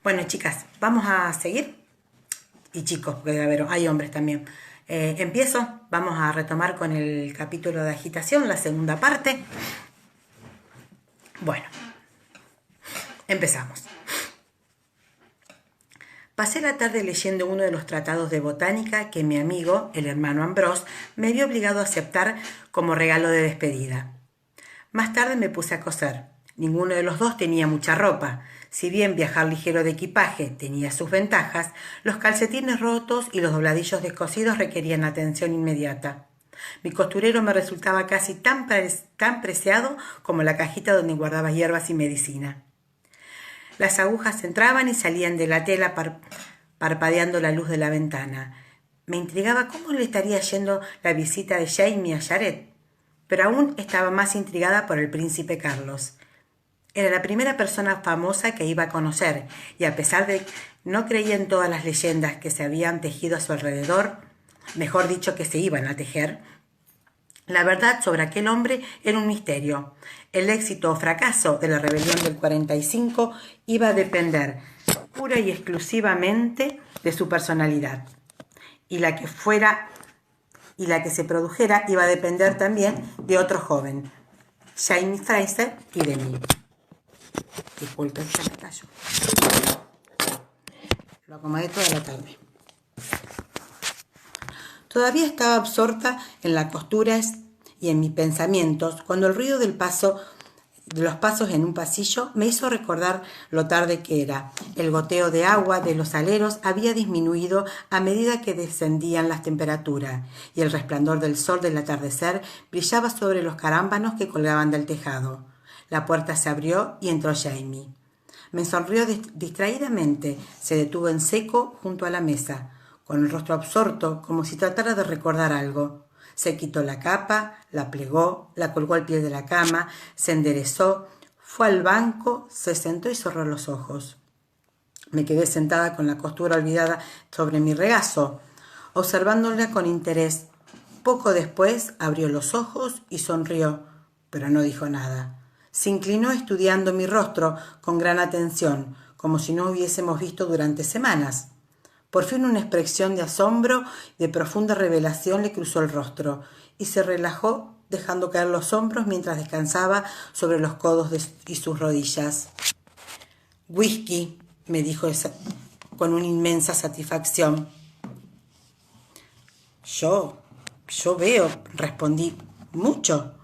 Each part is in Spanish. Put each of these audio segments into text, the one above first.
Bueno, chicas, vamos a seguir. Y chicos, porque a ver, hay hombres también. Empiezo. Vamos a retomar con el capítulo de agitación, la segunda parte. Bueno, empezamos. Pasé la tarde leyendo uno de los tratados de botánica que mi amigo, el hermano Ambrose, me había obligado a aceptar como regalo de despedida. Más tarde me puse a coser. Ninguno de los dos tenía mucha ropa. Si bien viajar ligero de equipaje tenía sus ventajas, los calcetines rotos y los dobladillos descosidos requerían atención inmediata. Mi costurero me resultaba casi tan preciado como la cajita donde guardaba hierbas y medicina. Las agujas entraban y salían de la tela parpadeando la luz de la ventana. Me intrigaba cómo le estaría yendo la visita de Jamie a Jared, pero aún estaba más intrigada por el príncipe Carlos. Era la primera persona famosa que iba a conocer, y a pesar de que no creía en todas las leyendas que se habían tejido a su alrededor, mejor dicho que se iban a tejer, la verdad sobre aquel hombre era un misterio. El éxito o fracaso de la rebelión del 45 iba a depender pura y exclusivamente de su personalidad, y la que se produjera iba a depender también de otro joven, Jamie Fraser, y de mí. Disculpen, se me cayó. Lo acomodé toda la tarde. Todavía estaba absorta en las costuras y en mis pensamientos cuando el ruido de los pasos en un pasillo me hizo recordar lo tarde que era. El goteo de agua de los aleros había disminuido a medida que descendían las temperaturas, y el resplandor del sol del atardecer brillaba sobre los carámbanos que colgaban del tejado. La puerta se abrió y entró Jamie. Me sonrió distraídamente. Se detuvo en seco junto a la mesa, con el rostro absorto, como si tratara de recordar algo. Se quitó la capa, la plegó, la colgó al pie de la cama, se enderezó, fue al banco, se sentó y cerró los ojos. Me quedé sentada con la costura olvidada sobre mi regazo, observándola con interés. Poco después abrió los ojos y sonrió, pero no dijo nada. Se inclinó estudiando mi rostro con gran atención, como si no hubiésemos visto durante semanas. Por fin una expresión de asombro y de profunda revelación le cruzó el rostro, y se relajó dejando caer los hombros mientras descansaba sobre los codos y sus rodillas. «Whisky», me dijo con una inmensa satisfacción. Yo veo», respondí. «Mucho».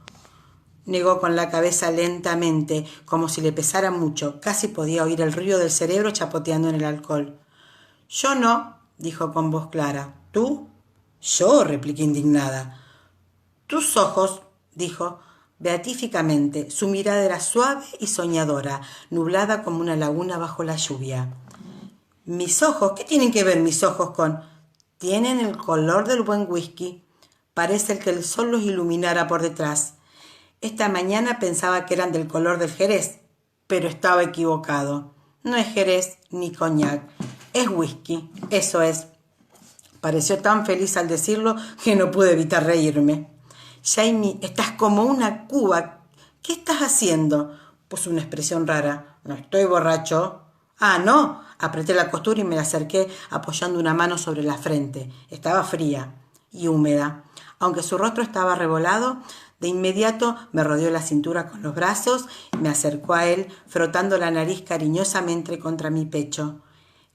Negó con la cabeza lentamente, como si le pesara mucho. Casi podía oír el ruido del cerebro chapoteando en el alcohol. «Yo no», dijo con voz clara. «¿Tú?» «Yo», repliqué indignada. «Tus ojos», dijo beatíficamente. Su mirada era suave y soñadora, nublada como una laguna bajo la lluvia. «¿Mis ojos? ¿Qué tienen que ver mis ojos con...?» «Tienen el color del buen whisky. Parece que el sol los iluminara por detrás. Esta mañana pensaba que eran del color del jerez, pero estaba equivocado. No es jerez ni coñac, es whisky, eso es». Pareció tan feliz al decirlo que no pude evitar reírme. «Jamie, estás como una cuba. ¿Qué estás haciendo?», puso una expresión rara. «No estoy borracho». «Ah, ¿no?». Apreté la costura y me la acerqué apoyando una mano sobre la frente. Estaba fría y húmeda. Aunque su rostro estaba revolado, de inmediato me rodeó la cintura con los brazos y me acercó a él, frotando la nariz cariñosamente contra mi pecho.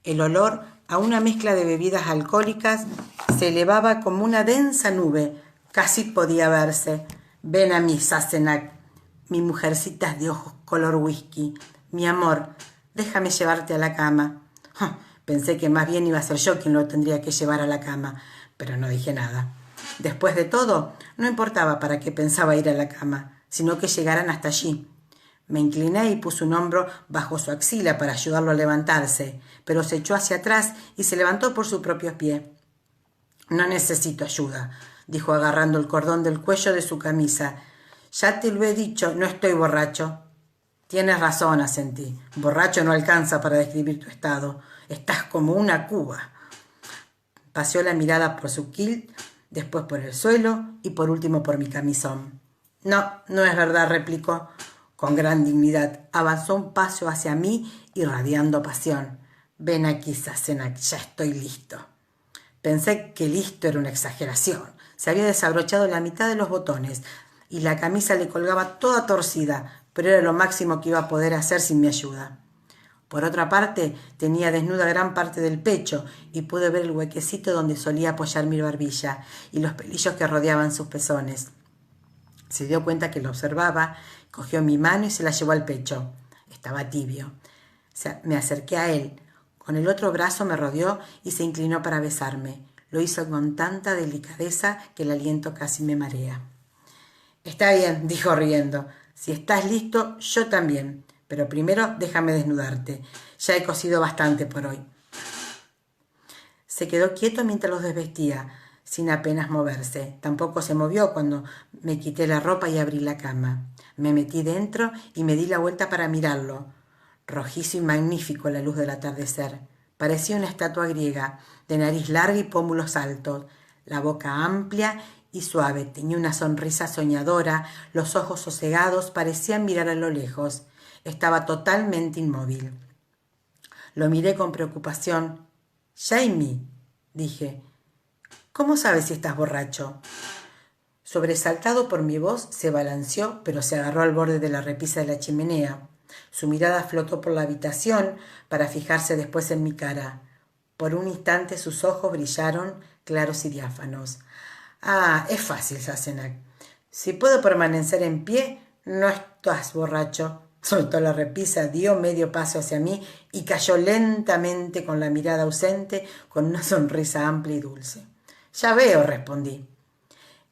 El olor a una mezcla de bebidas alcohólicas se elevaba como una densa nube. Casi podía verse. «Ven a mí, Sassenach, mi mujercita de ojos color whisky. Mi amor, déjame llevarte a la cama». Pensé que más bien iba a ser yo quien lo tendría que llevar a la cama, pero no dije nada. Después de todo, no importaba para qué pensaba ir a la cama, sino que llegaran hasta allí. Me incliné y puse un hombro bajo su axila para ayudarlo a levantarse, pero se echó hacia atrás y se levantó por su propio pie. «No necesito ayuda», dijo agarrando el cordón del cuello de su camisa. «Ya te lo he dicho, no estoy borracho». «Tienes razón», asentí. «Borracho no alcanza para describir tu estado. Estás como una cuba». Paseó la mirada por su kilt, después por el suelo y por último por mi camisón. «No, no es verdad», replicó con gran dignidad. Avanzó un paso hacia mí, irradiando pasión. Ven aquí, Sassenach, ya estoy listo. Pensé que listo era una exageración. Se había desabrochado la mitad de los botones y la camisa le colgaba toda torcida, pero era lo máximo que iba a poder hacer sin mi ayuda. Por otra parte, tenía desnuda gran parte del pecho y pude ver el huequecito donde solía apoyar mi barbilla y los pelillos que rodeaban sus pezones. Se dio cuenta que lo observaba, cogió mi mano y se la llevó al pecho. Estaba tibio. Me acerqué a él. Con el otro brazo me rodeó y se inclinó para besarme. Lo hizo con tanta delicadeza que el aliento casi me marea. Está bien, dijo riendo. Si estás listo, yo también. Pero primero déjame desnudarte. Ya he cosido bastante por hoy. Se quedó quieto mientras los desvestía, sin apenas moverse. Tampoco se movió cuando me quité la ropa y abrí la cama. Me metí dentro y me di la vuelta para mirarlo. Rojizo y magnífico a la luz del atardecer. Parecía una estatua griega, de nariz larga y pómulos altos, la boca amplia y suave, tenía una sonrisa soñadora, los ojos sosegados parecían mirar a lo lejos. Estaba totalmente inmóvil. Lo miré con preocupación. «Jamie», dije, «¿cómo sabes si estás borracho?» Sobresaltado por mi voz, se balanceó, pero se agarró al borde de la repisa de la chimenea. Su mirada flotó por la habitación para fijarse después en mi cara. Por un instante sus ojos brillaron claros y diáfanos. «Ah, es fácil, Sassenach. Si puedo permanecer en pie, no estás borracho». Soltó la repisa, dio medio paso hacia mí y cayó lentamente con la mirada ausente, con una sonrisa amplia y dulce. «Ya veo», respondí.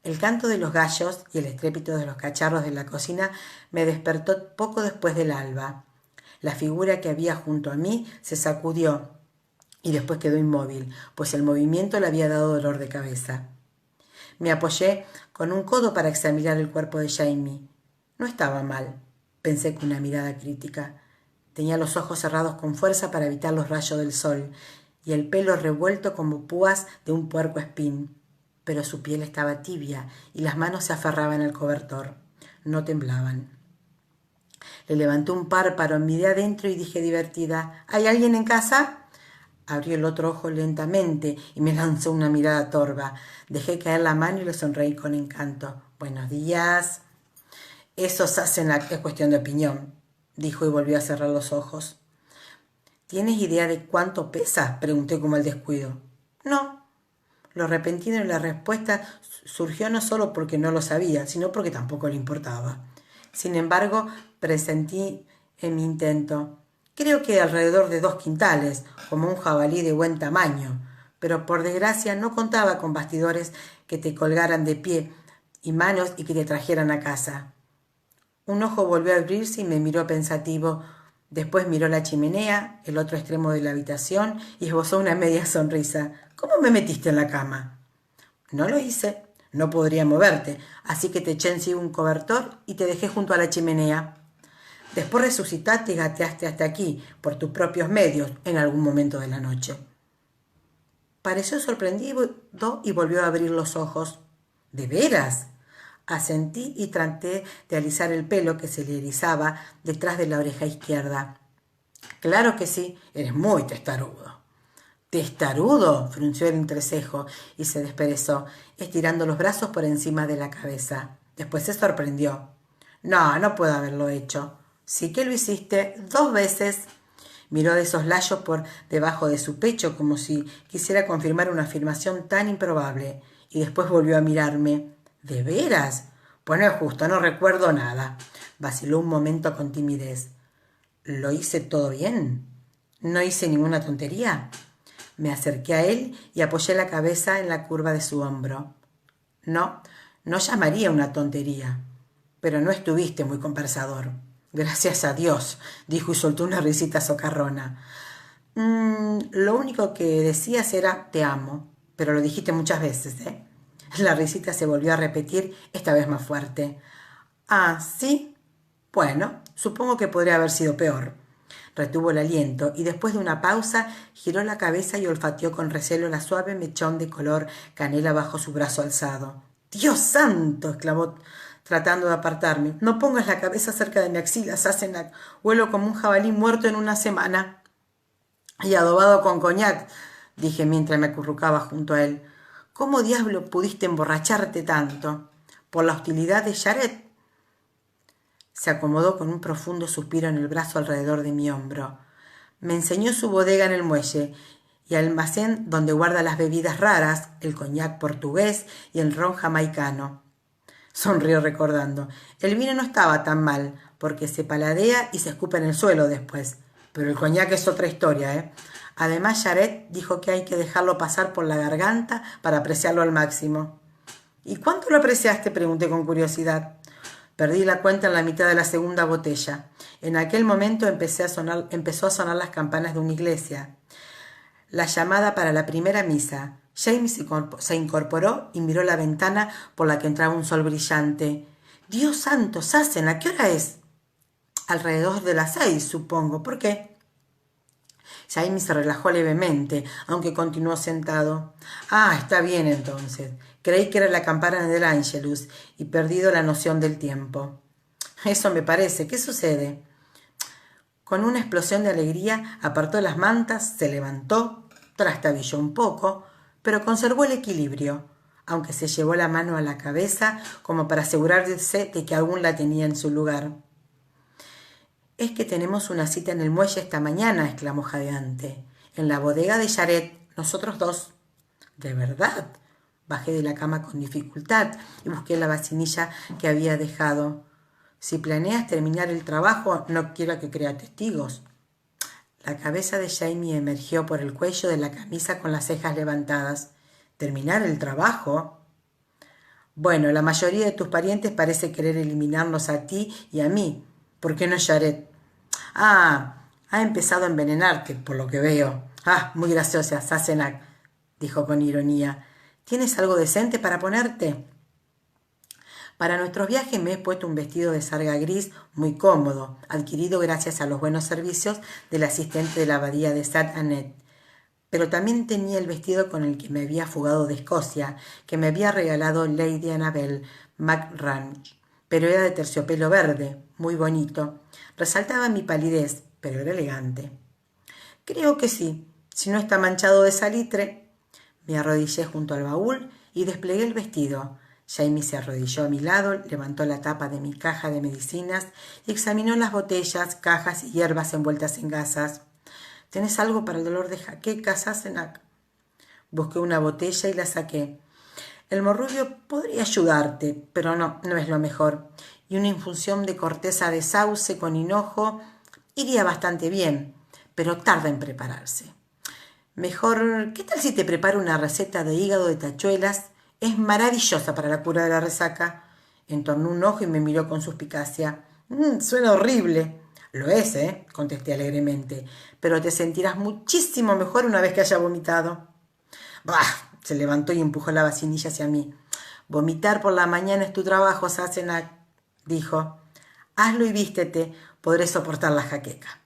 El canto de los gallos y el estrépito de los cacharros de la cocina me despertó poco después del alba. La figura que había junto a mí se sacudió y después quedó inmóvil, pues el movimiento le había dado dolor de cabeza. Me apoyé con un codo para examinar el cuerpo de Jamie. No estaba mal, pensé con una mirada crítica. Tenía los ojos cerrados con fuerza para evitar los rayos del sol y el pelo revuelto como púas de un puercoespín. Pero su piel estaba tibia y las manos se aferraban al cobertor. No temblaban. Le levanté un párpado, miré adentro y dije divertida, «¿Hay alguien en casa?» Abrió el otro ojo lentamente y me lanzó una mirada torva. Dejé caer la mano y le sonreí con encanto. «Buenos días». «Eso se hacen, es cuestión de opinión», dijo y volvió a cerrar los ojos. «¿Tienes idea de cuánto pesa?», pregunté como al descuido. «No». Lo repentino de la respuesta surgió no solo porque no lo sabía, sino porque tampoco le importaba. Sin embargo, presentí en mi intento. «Creo que alrededor de 2 quintales, como un jabalí de buen tamaño, pero por desgracia no contaba con bastidores que te colgaran de pie y manos y que te trajeran a casa». Un ojo volvió a abrirse y me miró pensativo. Después miró la chimenea, el otro extremo de la habitación, y esbozó una media sonrisa. «¿Cómo me metiste en la cama?» «No lo hice. No podría moverte, así que te eché encima un cobertor y te dejé junto a la chimenea. Después resucitaste y gateaste hasta aquí, por tus propios medios, en algún momento de la noche». Pareció sorprendido y volvió a abrir los ojos. «¿De veras?» Asentí y traté de alisar el pelo que se le erizaba detrás de la oreja izquierda. «Claro que sí, eres muy testarudo». «¿Testarudo?», frunció el entrecejo y se desperezó, estirando los brazos por encima de la cabeza. Después se sorprendió. «No, no puedo haberlo hecho». «Sí que lo hiciste 2 veces». Miró de soslayo por debajo de su pecho como si quisiera confirmar una afirmación tan improbable, y después volvió a mirarme. «¿De veras?». «Pues no es justo, no recuerdo nada». Vaciló un momento con timidez. «¿Lo hice todo bien? ¿No hice ninguna tontería?». Me acerqué a él y apoyé la cabeza en la curva de su hombro. «No, no llamaría una tontería, pero no estuviste muy conversador». «Gracias a Dios», dijo y soltó una risita socarrona. Lo único que decías era «te amo», pero lo dijiste muchas veces, ¿eh?» La risita se volvió a repetir, esta vez más fuerte. «Ah, ¿sí? Bueno, supongo que podría haber sido peor». Retuvo el aliento y después de una pausa giró la cabeza y olfateó con recelo la suave mechón de color canela bajo su brazo alzado. «¡Dios santo!», exclamó tratando de apartarme. «No pongas la cabeza cerca de mi axila, Sassenach. Huelo como un jabalí muerto en una semana». Y adobado con coñac, dije mientras me acurrucaba junto a él. ¿Cómo diablo pudiste emborracharte tanto? ¿Por la hostilidad de Jared? Se acomodó con un profundo suspiro en el brazo alrededor de mi hombro. Me enseñó su bodega en el muelle y almacén donde guarda las bebidas raras, el coñac portugués y el ron jamaicano. Sonrió recordando. El vino no estaba tan mal, porque se paladea y se escupe en el suelo después. Pero el coñac es otra historia, ¿eh? Además, Jared dijo que hay que dejarlo pasar por la garganta para apreciarlo al máximo. ¿Y cuánto lo apreciaste?, pregunté con curiosidad. Perdí la cuenta en la mitad de la segunda botella. En aquel momento empezó a sonar las campanas de una iglesia. La llamada para la primera misa. James se incorporó y miró la ventana por la que entraba un sol brillante. «Dios santo, Sassen, ¿a qué hora es?» «Alrededor de las 6, supongo. ¿Por qué?» James se relajó levemente, aunque continuó sentado. «Ah, está bien entonces. Creí que era la campana del Ángelus y perdido la noción del tiempo». «Eso me parece. ¿Qué sucede?» Con una explosión de alegría apartó las mantas, se levantó, trastabilló un poco, pero conservó el equilibrio, aunque se llevó la mano a la cabeza como para asegurarse de que aún la tenía en su lugar. «Es que tenemos una cita en el muelle esta mañana», exclamó jadeante. «En la bodega de Jared, nosotros dos». «¿De verdad?» Bajé de la cama con dificultad y busqué la vacinilla que había dejado. «Si planeas terminar el trabajo, no quiero que crea testigos». La cabeza de Jamie emergió por el cuello de la camisa con las cejas levantadas. «¿Terminar el trabajo?» «Bueno, la mayoría de tus parientes parece querer eliminarnos a ti y a mí. ¿Por qué no Jared?» «Ah, ha empezado a envenenarte, por lo que veo». «Ah, muy graciosa, Sassenach», dijo con ironía. «¿Tienes algo decente para ponerte?» Para nuestros viajes me he puesto un vestido de sarga gris muy cómodo, adquirido gracias a los buenos servicios del asistente de la abadía de St. Annette. Pero también tenía el vestido con el que me había fugado de Escocia, que me había regalado Lady Annabel McRange, pero era de terciopelo verde, muy bonito. Resaltaba mi palidez, pero era elegante. «Creo que sí, si no está manchado de salitre». Me arrodillé junto al baúl y desplegué el vestido. Jamie se arrodilló a mi lado, levantó la tapa de mi caja de medicinas y examinó las botellas, cajas y hierbas envueltas en gasas. «¿Tenés algo para el dolor de jaqueca, Sassenach?» Busqué una botella y la saqué. «El morrubio podría ayudarte, pero no es lo mejor. Y una infusión de corteza de sauce con hinojo iría bastante bien, pero tarda en prepararse. Mejor, ¿qué tal si te preparo una receta de hígado de tachuelas? Es maravillosa para la cura de la resaca». Entornó un ojo y me miró con suspicacia. Suena horrible». «Lo es, contesté alegremente, «pero te sentirás muchísimo mejor una vez que haya vomitado». «Bah», se levantó y empujó la vacinilla hacia mí. «Vomitar por la mañana es tu trabajo, Sassenach», dijo. «Hazlo y vístete, podré soportar la jaqueca».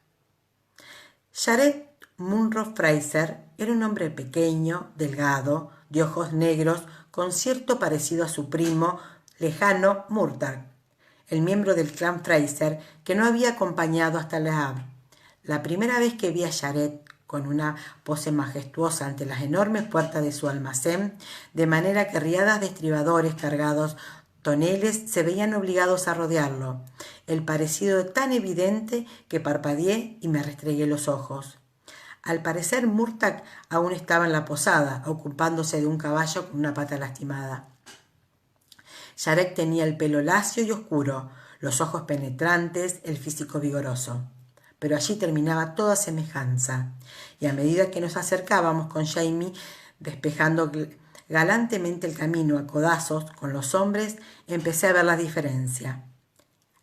Jared Munro Fraser era un hombre pequeño, delgado, de ojos negros, con cierto parecido a su primo lejano Murtagh, el miembro del clan Fraser que no había acompañado hasta Le Havre. La primera vez que vi a Jared con una pose majestuosa ante las enormes puertas de su almacén, de manera que riadas de estribadores cargados toneles se veían obligados a rodearlo. El parecido tan evidente que parpadeé y me restregué los ojos. Al parecer Murtagh aún estaba en la posada, ocupándose de un caballo con una pata lastimada. Jared tenía el pelo lacio y oscuro, los ojos penetrantes, el físico vigoroso. Pero allí terminaba toda semejanza, y a medida que nos acercábamos con Jamie, despejando galantemente el camino a codazos con los hombres, empecé a ver la diferencia.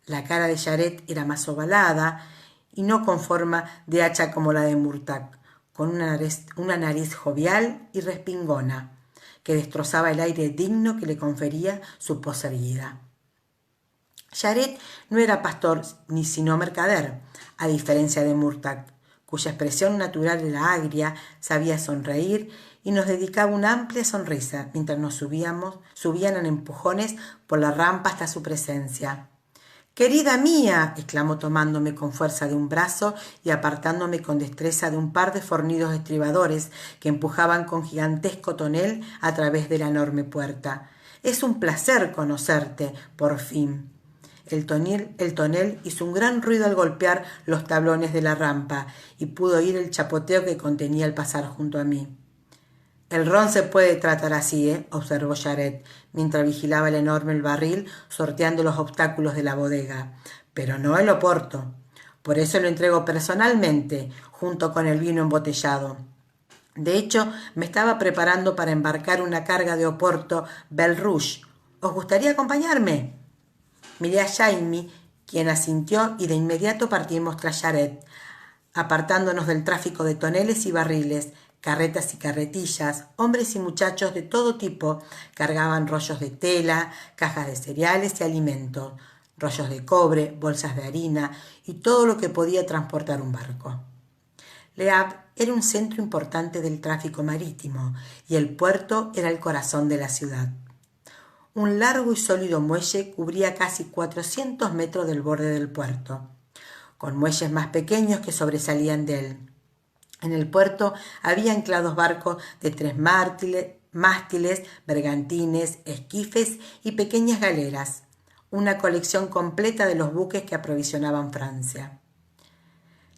La cara de Jared era más ovalada y no con forma de hacha como la de Murtagh, con una nariz jovial y respingona, que destrozaba el aire digno que le confería su pose erguida. Jared no era pastor ni sino mercader, a diferencia de Murtagh, cuya expresión natural era agria, sabía sonreír y nos dedicaba una amplia sonrisa mientras nos subían en empujones por la rampa hasta su presencia. «¡Querida mía!», exclamó tomándome con fuerza de un brazo y apartándome con destreza de un par de fornidos estribadores que empujaban con gigantesco tonel a través de la enorme puerta. «Es un placer conocerte, por fin». El tonel hizo un gran ruido al golpear los tablones de la rampa y pude oír el chapoteo que contenía al pasar junto a mí. «El ron se puede tratar así», observó Jared, mientras vigilaba el enorme barril sorteando los obstáculos de la bodega. «Pero no el oporto. Por eso lo entrego personalmente, junto con el vino embotellado. De hecho, me estaba preparando para embarcar una carga de oporto Bel Rouge. ¿Os gustaría acompañarme?». Miré a Jaime, quien asintió, y de inmediato partimos tras Jared, apartándonos del tráfico de toneles y barriles. Carretas y carretillas, hombres y muchachos de todo tipo, cargaban rollos de tela, cajas de cereales y alimentos, rollos de cobre, bolsas de harina y todo lo que podía transportar un barco. Le Havre era un centro importante del tráfico marítimo y el puerto era el corazón de la ciudad. Un largo y sólido muelle cubría casi 400 metros del borde del puerto, con muelles más pequeños que sobresalían de él. En el puerto había anclados barcos de 3 mástiles, bergantines, esquifes y pequeñas galeras, una colección completa de los buques que aprovisionaban Francia.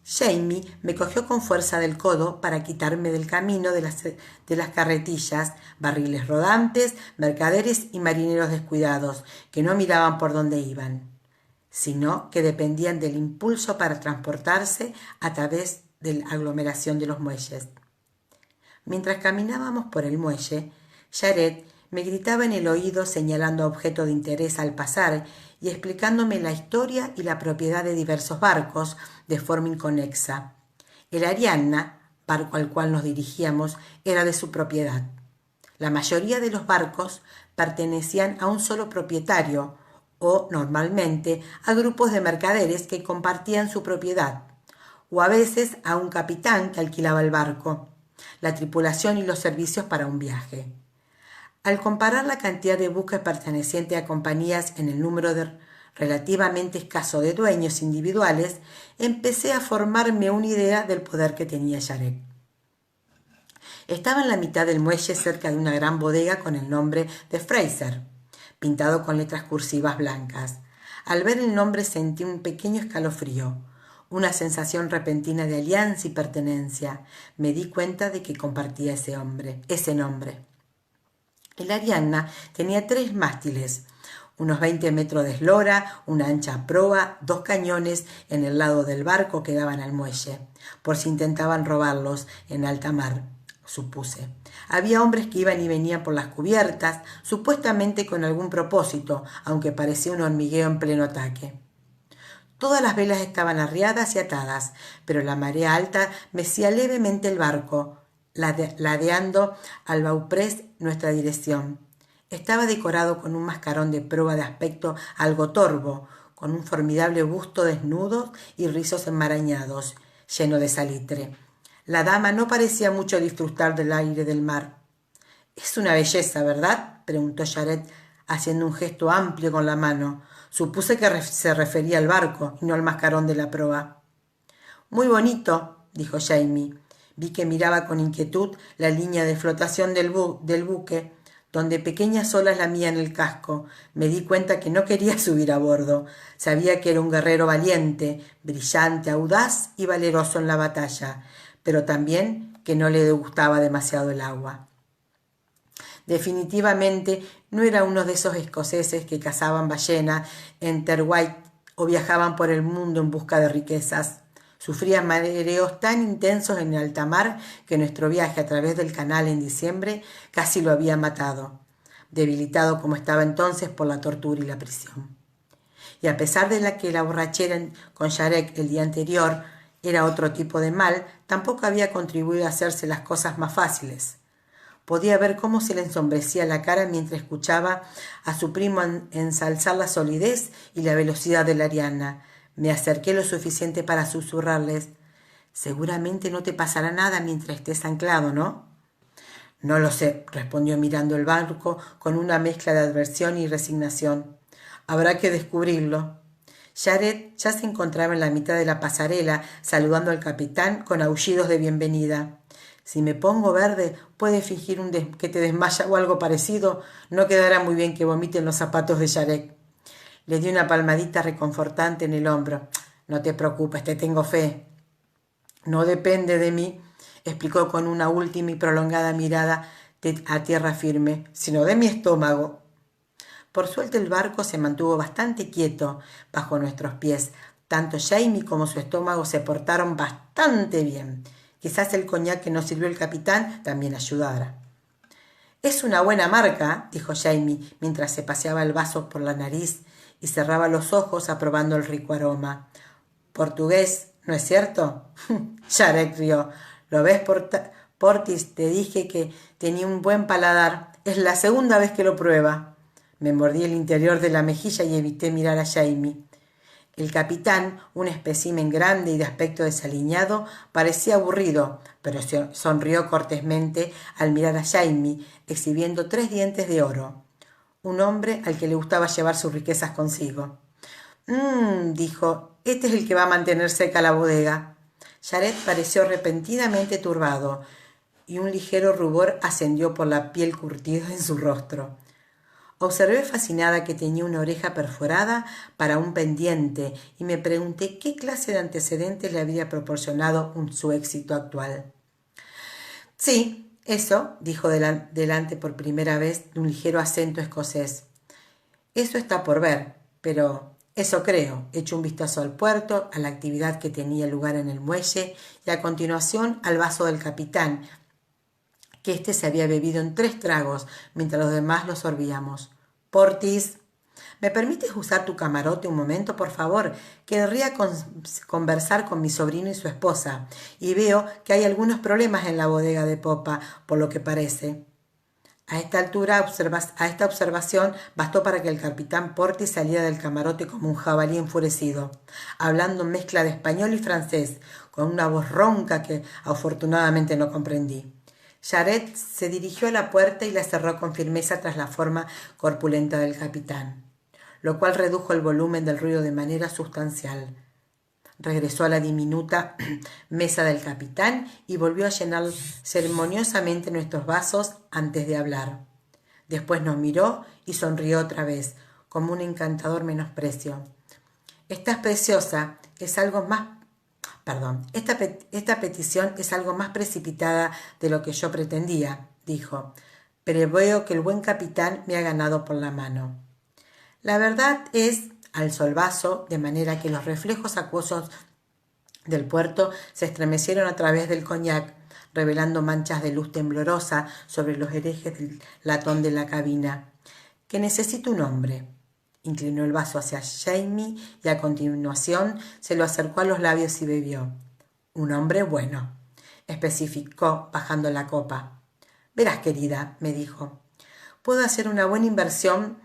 Jaime me cogió con fuerza del codo para quitarme del camino de las carretillas, barriles rodantes, mercaderes y marineros descuidados que no miraban por dónde iban, sino que dependían del impulso para transportarse a través de la aglomeración de los muelles. Mientras caminábamos por el muelle, Jared me gritaba en el oído señalando objetos de interés al pasar y explicándome la historia y la propiedad de diversos barcos de forma inconexa. El Arianna, barco al cual nos dirigíamos, era de su propiedad. La mayoría de los barcos pertenecían a un solo propietario o, normalmente, a grupos de mercaderes que compartían su propiedad, o a veces a un capitán que alquilaba el barco, la tripulación y los servicios para un viaje. Al comparar la cantidad de buques pertenecientes a compañías en el número relativamente escaso de dueños individuales, empecé a formarme una idea del poder que tenía Jared. Estaba en la mitad del muelle cerca de una gran bodega con el nombre de Fraser, pintado con letras cursivas blancas. Al ver el nombre sentí un pequeño escalofrío, una sensación repentina de alianza y pertenencia. Me di cuenta de que compartía ese nombre. El Arianna tenía 3 mástiles, unos 20 metros de eslora, una ancha proa, 2 cañones en el lado del barco que daban al muelle, por si intentaban robarlos en alta mar, supuse. Había hombres que iban y venían por las cubiertas, supuestamente con algún propósito, aunque parecía un hormigueo en pleno ataque. Todas las velas estaban arriadas y atadas, pero la marea alta mecía levemente el barco, ladeando al bauprés nuestra dirección. Estaba decorado con un mascarón de proa de aspecto algo torvo, con un formidable busto desnudo y rizos enmarañados, lleno de salitre. La dama no parecía mucho disfrutar del aire del mar. «Es una belleza, ¿verdad?», preguntó Jared, haciendo un gesto amplio con la mano. Supuse que se refería al barco y no al mascarón de la proa. «Muy bonito», dijo Jaime. Vi que miraba con inquietud la línea de flotación del buque, donde pequeñas olas lamían el casco. Me di cuenta que no quería subir a bordo. Sabía que era un guerrero valiente, brillante, audaz y valeroso en la batalla, pero también que no le gustaba demasiado el agua. Definitivamente no era uno de esos escoceses que cazaban ballenas en Terwite o viajaban por el mundo en busca de riquezas. Sufría mareos tan intensos en el alta mar que nuestro viaje a través del canal en diciembre casi lo había matado, debilitado como estaba entonces por la tortura y la prisión. Y a pesar de que la borrachera con Jared el día anterior era otro tipo de mal, tampoco había contribuido a hacerse las cosas más fáciles. Podía ver cómo se le ensombrecía la cara mientras escuchaba a su primo ensalzar la solidez y la velocidad de la Arianna. Me acerqué lo suficiente para susurrarles: «Seguramente no te pasará nada mientras estés anclado, ¿no?». «No lo sé», respondió mirando el barco con una mezcla de adversión y resignación. «Habrá que descubrirlo». Jared ya se encontraba en la mitad de la pasarela, saludando al capitán con aullidos de bienvenida. «Si me pongo verde, puedes fingir que te desmaya o algo parecido. No quedará muy bien que vomiten los zapatos de Jared». Le di una palmadita reconfortante en el hombro. «No te preocupes, te tengo fe». «No depende de mí», explicó con una última y prolongada mirada a tierra firme, «sino de mi estómago». Por suerte el barco se mantuvo bastante quieto bajo nuestros pies. Tanto Jamie como su estómago se portaron bastante bien. Quizás el coñac que nos sirvió el capitán también ayudara. «Es una buena marca», dijo Jamie mientras se paseaba el vaso por la nariz y cerraba los ojos aprobando el rico aroma. «Portugués, ¿no es cierto?» Jared rió. «¿Lo ves, Portis? Te dije que tenía un buen paladar. Es la segunda vez que lo prueba». Me mordí el interior de la mejilla y evité mirar a Jamie. El capitán, un espécimen grande y de aspecto desaliñado, parecía aburrido, pero sonrió cortésmente al mirar a Jamie, exhibiendo 3 dientes de oro. Un hombre al que le gustaba llevar sus riquezas consigo. Dijo, «este es el que va a mantener seca la bodega». Jared pareció repentinamente turbado, y un ligero rubor ascendió por la piel curtida en su rostro. Observé fascinada que tenía una oreja perforada para un pendiente y me pregunté qué clase de antecedentes le había proporcionado su éxito actual. «Sí, eso», dijo delante por primera vez de un ligero acento escocés. «Eso está por ver, pero eso creo». Eché un vistazo al puerto, a la actividad que tenía lugar en el muelle y a continuación al vaso del capitán, que éste se había bebido en 3 tragos, mientras los demás lo sorbíamos. «Portis, ¿me permites usar tu camarote un momento, por favor? Querría conversar con mi sobrino y su esposa, y veo que hay algunos problemas en la bodega de popa, por lo que parece». A esta observación bastó para que el capitán Portis saliera del camarote como un jabalí enfurecido, hablando en mezcla de español y francés, con una voz ronca que afortunadamente no comprendí. Jared se dirigió a la puerta y la cerró con firmeza tras la forma corpulenta del capitán, lo cual redujo el volumen del ruido de manera sustancial. Regresó a la diminuta mesa del capitán y volvió a llenar ceremoniosamente nuestros vasos antes de hablar. Después nos miró y sonrió otra vez, como un encantador menosprecio. «Estás preciosa, es algo más... Esta petición es algo más precipitada de lo que yo pretendía», dijo, «pero veo que el buen capitán me ha ganado por la mano». «La verdad es», alzó el vaso, de manera que los reflejos acuosos del puerto se estremecieron a través del coñac, revelando manchas de luz temblorosa sobre los herejes del latón de la cabina, «que necesito un hombre». Inclinó el vaso hacia Jamie y a continuación se lo acercó a los labios y bebió. «Un hombre bueno», especificó bajando la copa. «Verás, querida», me dijo, «puedo hacer una buena inversión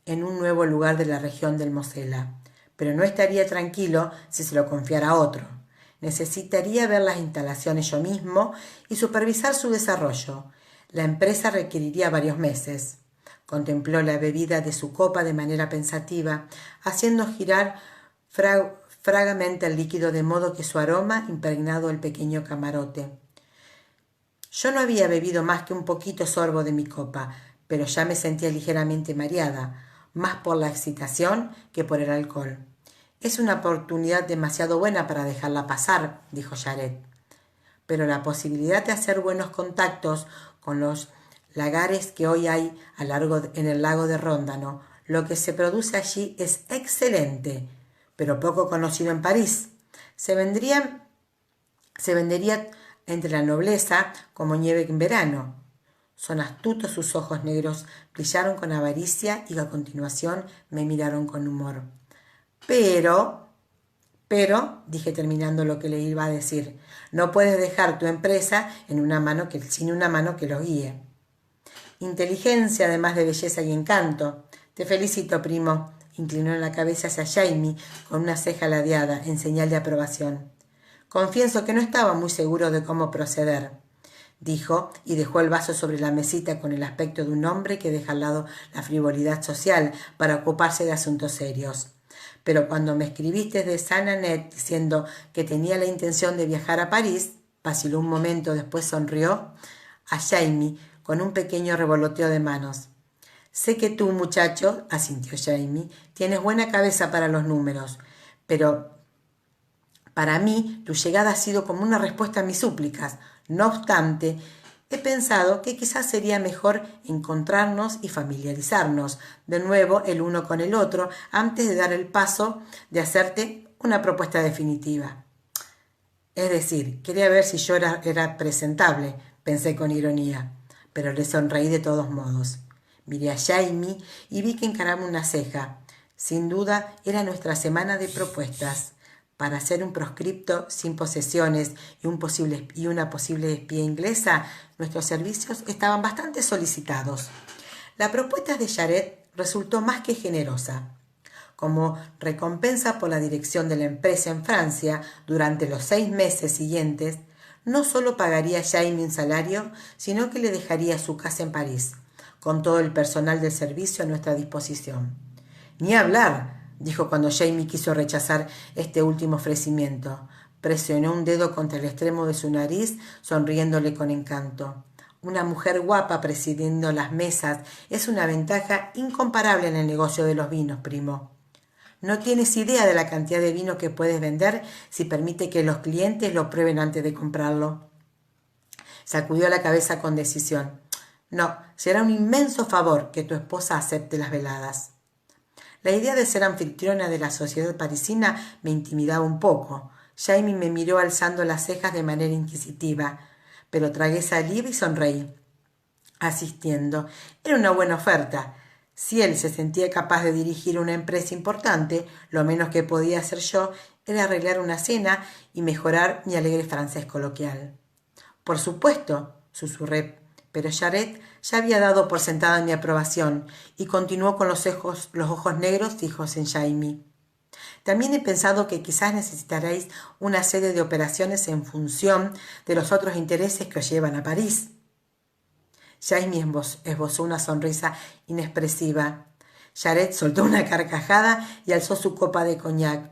en un nuevo lugar de la región del Mosela, pero no estaría tranquilo si se lo confiara a otro. Necesitaría ver las instalaciones yo mismo y supervisar su desarrollo. La empresa requeriría varios meses». Contempló la bebida de su copa de manera pensativa, haciendo girar fragamente el líquido de modo que su aroma impregnado el pequeño camarote. Yo no había bebido más que un poquito sorbo de mi copa, pero ya me sentía ligeramente mareada, más por la excitación que por el alcohol. «Es una oportunidad demasiado buena para dejarla pasar», dijo Jared. «Pero la posibilidad de hacer buenos contactos con los lagares que hoy hay en el lago de Róndano, lo que se produce allí es excelente, pero poco conocido en París. Se vendería entre la nobleza como nieve en verano». Son astutos sus ojos negros, brillaron con avaricia y a continuación me miraron con humor. Pero, dije terminando lo que le iba a decir, «no puedes dejar tu empresa sin una mano que lo guíe». «Inteligencia, además de belleza y encanto. Te felicito, primo», inclinó la cabeza hacia Jamie con una ceja ladeada en señal de aprobación. «Confieso que no estaba muy seguro de cómo proceder», dijo, y dejó el vaso sobre la mesita con el aspecto de un hombre que deja al lado la frivolidad social para ocuparse de asuntos serios. pero cuando me escribiste de Saint-Annette diciendo que tenía la intención de viajar a París, vaciló un momento, después sonrió a Jamie con un pequeño revoloteo de manos. Sé que tú, muchacho, asintió Jamie, tienes buena cabeza para los números, pero para mí tu llegada ha sido como una respuesta a mis súplicas. No obstante, he pensado que quizás sería mejor encontrarnos y familiarizarnos de nuevo el uno con el otro antes de dar el paso de hacerte una propuesta definitiva. Es decir, quería ver si yo era presentable, pensé con ironía, pero le sonreí de todos modos. Miré a Jamie y vi que encaraba una ceja. Sin duda era nuestra semana de propuestas. Para ser un proscripto sin posesiones y una posible espía inglesa, nuestros servicios estaban bastante solicitados. La propuesta de Jared resultó más que generosa. Como recompensa por la dirección de la empresa en Francia durante los 6 meses siguientes, no solo pagaría a Jamie un salario, sino que le dejaría su casa en París, con todo el personal del servicio a nuestra disposición. Ni hablar, dijo cuando Jamie quiso rechazar este último ofrecimiento. Presionó un dedo contra el extremo de su nariz, sonriéndole con encanto. Una mujer guapa presidiendo las mesas es una ventaja incomparable en el negocio de los vinos, primo. No tienes idea de la cantidad de vino que puedes vender si permite que los clientes lo prueben antes de comprarlo. Sacudió la cabeza con decisión. No, será un inmenso favor que tu esposa acepte las veladas. La idea de ser anfitriona de la sociedad parisina me intimidaba un poco. Jamie me miró alzando las cejas de manera inquisitiva, pero tragué saliva y sonreí. Asistiendo. Era una buena oferta. Si él se sentía capaz de dirigir una empresa importante, lo menos que podía hacer yo era arreglar una cena y mejorar mi alegre francés coloquial. Por supuesto, susurré, pero Jared ya había dado por sentada mi aprobación y continuó con los ojos negros fijos en Jamie. También he pensado que quizás necesitaréis una serie de operaciones en función de los otros intereses que os llevan a París. Jamie esbozó una sonrisa inexpresiva. Jared soltó una carcajada y alzó su copa de coñac.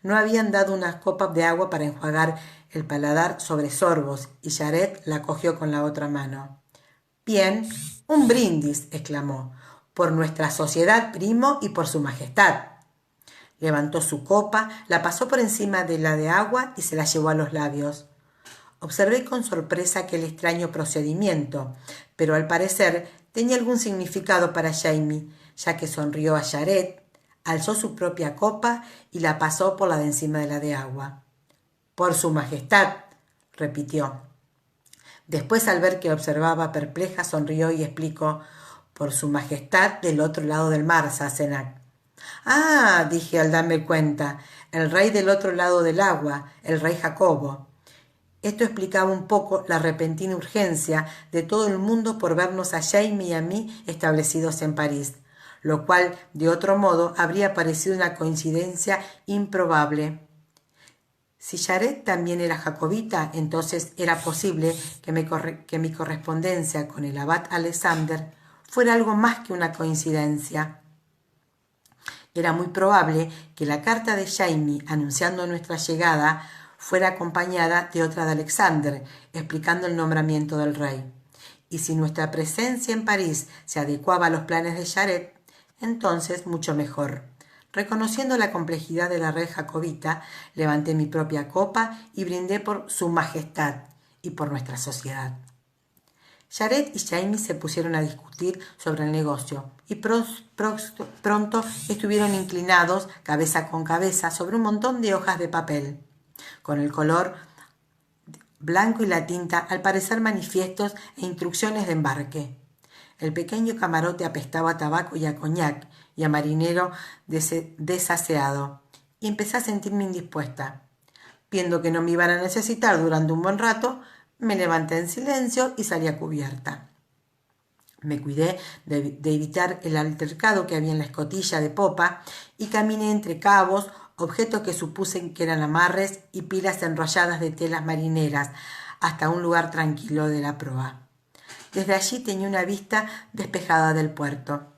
No habían dado una copa de agua para enjuagar el paladar sobre sorbos, y Jared la cogió con la otra mano. «Bien, un brindis», exclamó, «por nuestra sociedad, primo, y por su majestad». Levantó su copa, la pasó por encima de la de agua y se la llevó a los labios. Observé con sorpresa aquel extraño procedimiento, pero al parecer tenía algún significado para Jamie, ya que sonrió a Jared, alzó su propia copa y la pasó por la de encima de la de agua. «Por su majestad», repitió. Después, al ver que observaba perpleja, sonrió y explicó: «Por su majestad del otro lado del mar, Sassenach». «Ah», dije al darme cuenta, «el rey del otro lado del agua, el rey Jacobo». Esto explicaba un poco la repentina urgencia de todo el mundo por vernos a Jamie y a mí establecidos en París, lo cual, de otro modo, habría parecido una coincidencia improbable. Si Jared también era jacobita, entonces era posible que mi correspondencia con el abad Alexander fuera algo más que una coincidencia. Era muy probable que la carta de Jamie anunciando nuestra llegada fuera acompañada de otra de Alexander, explicando el nombramiento del rey. Y si nuestra presencia en París se adecuaba a los planes de Jared, entonces mucho mejor. Reconociendo la complejidad de la red jacobita, levanté mi propia copa y brindé por su majestad y por nuestra sociedad. Jared y Jamie se pusieron a discutir sobre el negocio y pronto estuvieron inclinados, cabeza con cabeza, sobre un montón de hojas de papel, con el color blanco y la tinta al parecer manifiestos e instrucciones de embarque. El pequeño camarote apestaba a tabaco y a coñac y a marinero desaseado, y empecé a sentirme indispuesta. Viendo que no me iban a necesitar durante un buen rato, me levanté en silencio y salí a cubierta. Me cuidé de evitar el altercado que había en la escotilla de popa y caminé entre cabos, objetos que supuse que eran amarres y pilas enrolladas de telas marineras, hasta un lugar tranquilo de la proa. Desde allí tenía una vista despejada del puerto.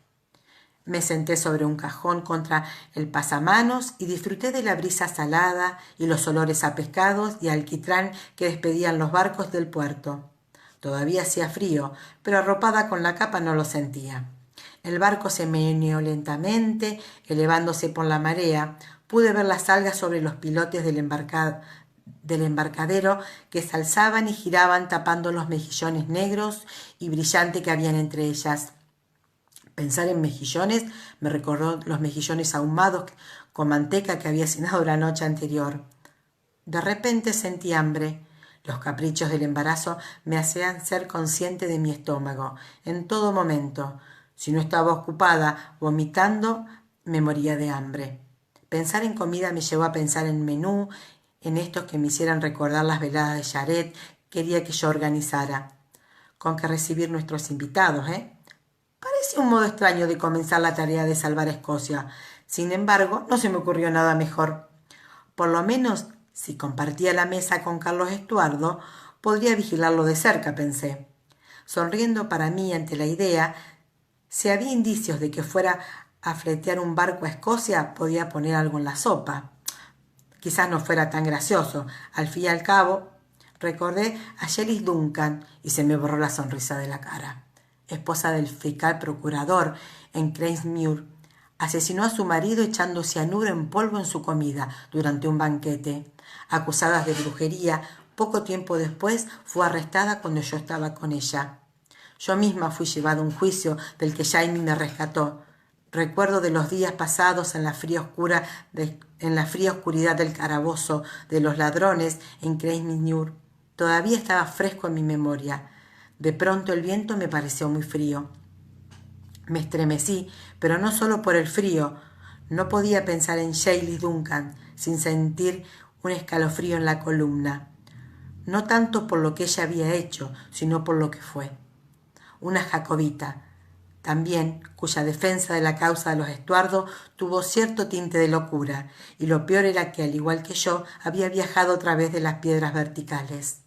Me senté sobre un cajón contra el pasamanos y disfruté de la brisa salada y los olores a pescados y a alquitrán que despedían los barcos del puerto. Todavía hacía frío, pero arropada con la capa no lo sentía. El barco se meneó lentamente, elevándose por la marea. Pude ver las algas sobre los pilotes del embarcadero que se alzaban y giraban tapando los mejillones negros y brillantes que habían entre ellas. Pensar en mejillones me recordó los mejillones ahumados con manteca que había cenado la noche anterior. De repente sentí hambre. Los caprichos del embarazo me hacían ser consciente de mi estómago en todo momento. Si no estaba ocupada vomitando, me moría de hambre. Pensar en comida me llevó a pensar en menú, en estos que me hicieran recordar las veladas de Jared quería que yo organizara. Con que recibir nuestros invitados, Parecía un modo extraño de comenzar la tarea de salvar a Escocia. Sin embargo, no se me ocurrió nada mejor. Por lo menos, si compartía la mesa con Carlos Estuardo, podría vigilarlo de cerca, pensé. Sonriendo para mí ante la idea, si había indicios de que fuera a fletear un barco a Escocia, podía poner algo en la sopa. Quizás no fuera tan gracioso. Al fin y al cabo, recordé a Shelly Duncan y se me borró la sonrisa de la cara. Esposa del fiscal procurador en Cranesmuir, asesinó a su marido echando cianuro en polvo en su comida durante un banquete. Acusada de brujería, poco tiempo después fue arrestada cuando yo estaba con ella. Yo misma fui llevada a un juicio del que Jamie me rescató. Recuerdo de los días pasados en la fría oscuridad del calabozo de los ladrones en Cranesmuir. Todavía estaba fresco en mi memoria. De pronto el viento me pareció muy frío. Me estremecí, pero no solo por el frío. No podía pensar en Shelly Duncan sin sentir un escalofrío en la columna. No tanto por lo que ella había hecho, sino por lo que fue. Una jacobita, también cuya defensa de la causa de los Estuardo tuvo cierto tinte de locura, y lo peor era que, al igual que yo, había viajado a través de las piedras verticales.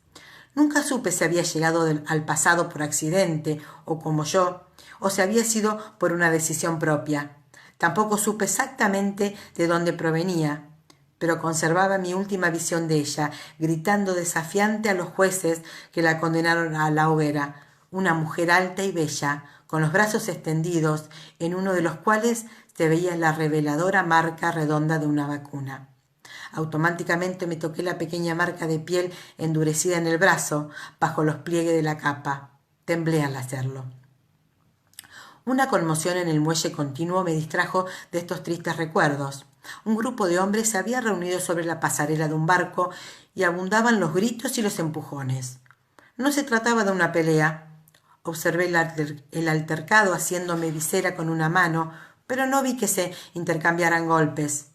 Nunca supe si había llegado al pasado por accidente o como yo, o si había sido por una decisión propia. Tampoco supe exactamente de dónde provenía, pero conservaba mi última visión de ella, gritando desafiante a los jueces que la condenaron a la hoguera, una mujer alta y bella, con los brazos extendidos, en uno de los cuales se veía la reveladora marca redonda de una vacuna. Automáticamente me toqué la pequeña marca de piel endurecida en el brazo, bajo los pliegues de la capa. Temblé al hacerlo. Una conmoción en el muelle continuo me distrajo de estos tristes recuerdos. Un grupo de hombres se había reunido sobre la pasarela de un barco y abundaban los gritos y los empujones. No se trataba de una pelea. Observé el altercado haciéndome visera con una mano, pero no vi que se intercambiaran golpes.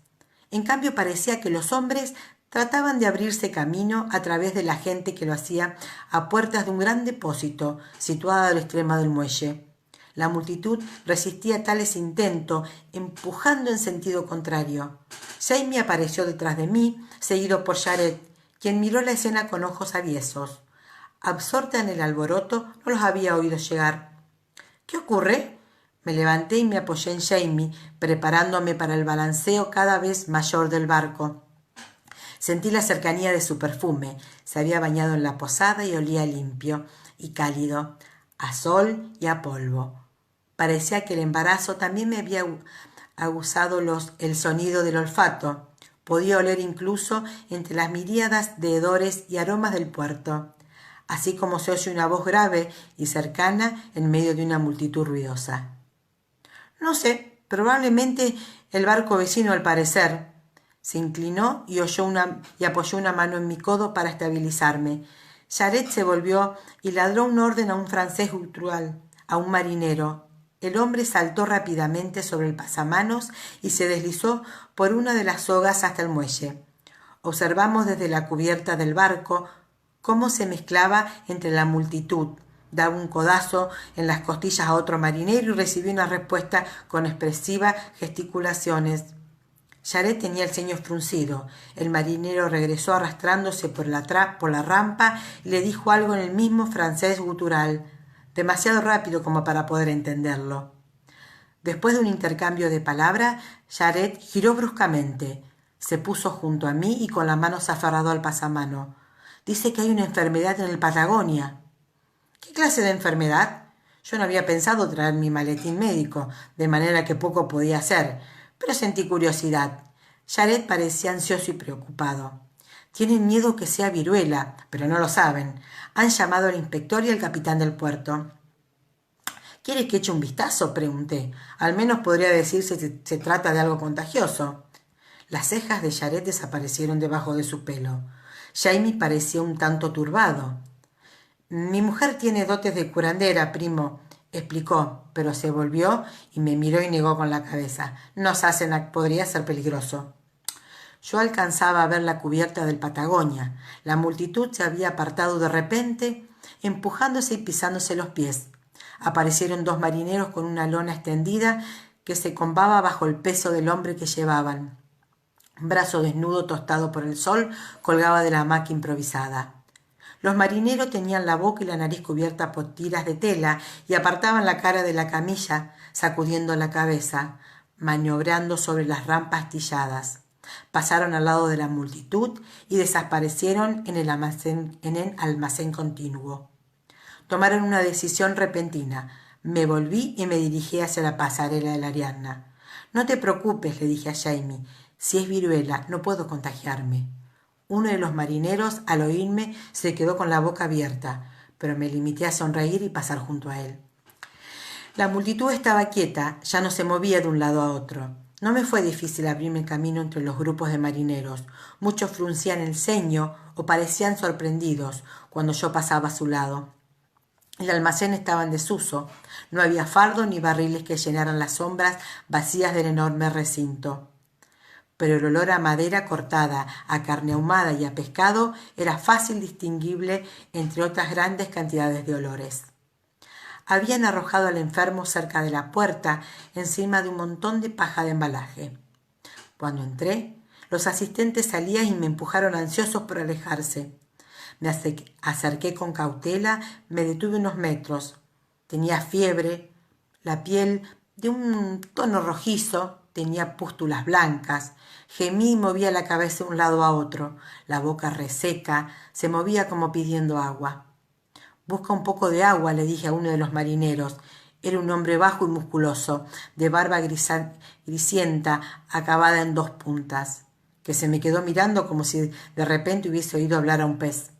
En cambio parecía que los hombres trataban de abrirse camino a través de la gente que lo hacía a puertas de un gran depósito situado al extremo del muelle. La multitud resistía tales intentos, empujando en sentido contrario. Jamie apareció detrás de mí, seguido por Jared, quien miró la escena con ojos aviesos. Absorta en el alboroto, no los había oído llegar. ¿Qué ocurre? Me levanté y me apoyé en Jamie, preparándome para el balanceo cada vez mayor del barco. Sentí la cercanía de su perfume. Se había bañado en la posada y olía limpio y cálido, a sol y a polvo. Parecía que el embarazo también me había aguzado el sonido del olfato. Podía oler incluso entre las miríadas de hedores y aromas del puerto, así como se oye una voz grave y cercana en medio de una multitud ruidosa. No sé, probablemente el barco vecino al parecer. Se inclinó y apoyó una mano en mi codo para estabilizarme. Jared se volvió y ladró un orden a un francés gutural, a un marinero. El hombre saltó rápidamente sobre el pasamanos y se deslizó por una de las sogas hasta el muelle. Observamos desde la cubierta del barco cómo se mezclaba entre la multitud. Daba un codazo en las costillas a otro marinero y recibió una respuesta con expresivas gesticulaciones. Jared tenía el ceño fruncido. El marinero regresó arrastrándose por la rampa y le dijo algo en el mismo francés gutural, demasiado rápido como para poder entenderlo. Después de un intercambio de palabras, Jared giró bruscamente. Se puso junto a mí y con las manos aferrado al pasamano. Dice que hay una enfermedad en el Patagonia. ¿Qué clase de enfermedad? Yo no había pensado traer mi maletín médico, de manera que poco podía hacer, pero sentí curiosidad. Jared parecía ansioso y preocupado. Tienen miedo que sea viruela, pero no lo saben. Han llamado al inspector y al capitán del puerto. ¿Quiere que eche un vistazo?, pregunté. Al menos podría decir si se trata de algo contagioso. Las cejas de Jared desaparecieron debajo de su pelo. Jamie parecía un tanto turbado. Mi mujer tiene dotes de curandera, primo, explicó, pero se volvió y me miró y negó con la cabeza. No, Sassenach, podría ser peligroso. Yo alcanzaba a ver la cubierta del Patagonia. La multitud se había apartado de repente, empujándose y pisándose los pies. Aparecieron 2 marineros con una lona extendida que se combaba bajo el peso del hombre que llevaban. Un brazo desnudo tostado por el sol colgaba de la hamaca improvisada. Los marineros tenían la boca y la nariz cubiertas por tiras de tela y apartaban la cara de la camilla, sacudiendo la cabeza, maniobrando sobre las rampas tilladas. Pasaron al lado de la multitud y desaparecieron en el almacén continuo. Tomaron una decisión repentina. Me volví y me dirigí hacia la pasarela de la Ariadna. No te preocupes, le dije a Jamie. Si es viruela, no puedo contagiarme. Uno de los marineros, al oírme, se quedó con la boca abierta, pero me limité a sonreír y pasar junto a él. La multitud estaba quieta, ya no se movía de un lado a otro. No me fue difícil abrirme camino entre los grupos de marineros. Muchos fruncían el ceño o parecían sorprendidos cuando yo pasaba a su lado. El almacén estaba en desuso. No había fardos ni barriles que llenaran las sombras vacías del enorme recinto. Pero el olor a madera cortada, a carne ahumada y a pescado era fácil distinguible entre otras grandes cantidades de olores. Habían arrojado al enfermo cerca de la puerta, encima de un montón de paja de embalaje. Cuando entré, los asistentes salían y me empujaron ansiosos por alejarse. Me acerqué con cautela, me detuve unos metros. Tenía fiebre, la piel de un tono rojizo, tenía pústulas blancas. Gemí y movía la cabeza de un lado a otro. La boca reseca, se movía como pidiendo agua. «Busca un poco de agua», le dije a uno de los marineros. Era un hombre bajo y musculoso, de barba grisienta, acabada en 2 puntas, que se me quedó mirando como si de repente hubiese oído hablar a un pez.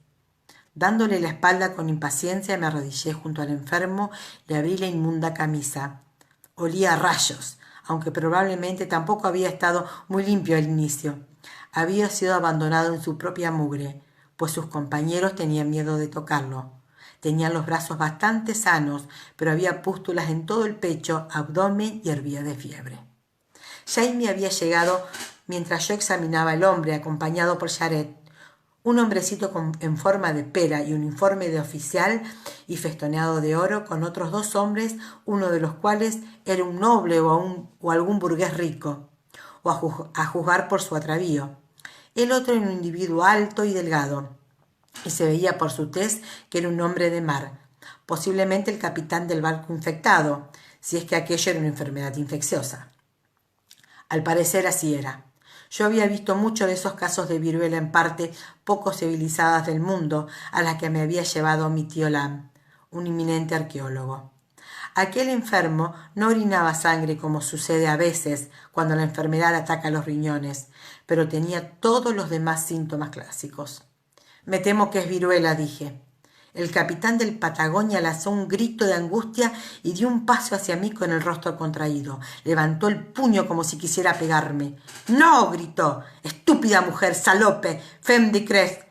Dándole la espalda con impaciencia, me arrodillé junto al enfermo y le abrí la inmunda camisa. Olía a rayos, aunque probablemente tampoco había estado muy limpio al inicio. Había sido abandonado en su propia mugre, pues sus compañeros tenían miedo de tocarlo. Tenía los brazos bastante sanos, pero había pústulas en todo el pecho, abdomen y hervía de fiebre. Jamie había llegado mientras yo examinaba al hombre, acompañado por Jared, un hombrecito en forma de pera y uniforme de oficial y festoneado de oro, con otros 2 hombres, uno de los cuales era un noble o algún burgués rico, a juzgar por su atavío. El otro era un individuo alto y delgado, y se veía por su tez que era un hombre de mar, posiblemente el capitán del barco infectado, si es que aquello era una enfermedad infecciosa. Al parecer así era. Yo había visto muchos de esos casos de viruela en parte poco civilizadas del mundo a las que me había llevado mi tío Lam, un eminente arqueólogo. Aquel enfermo no orinaba sangre como sucede a veces cuando la enfermedad ataca los riñones, pero tenía todos los demás síntomas clásicos. «Me temo que es viruela», dije. El capitán del Patagonia lanzó un grito de angustia y dio un paso hacia mí con el rostro contraído. Levantó el puño como si quisiera pegarme. «¡No!», gritó. «¡Estúpida mujer, salope, femme de crest!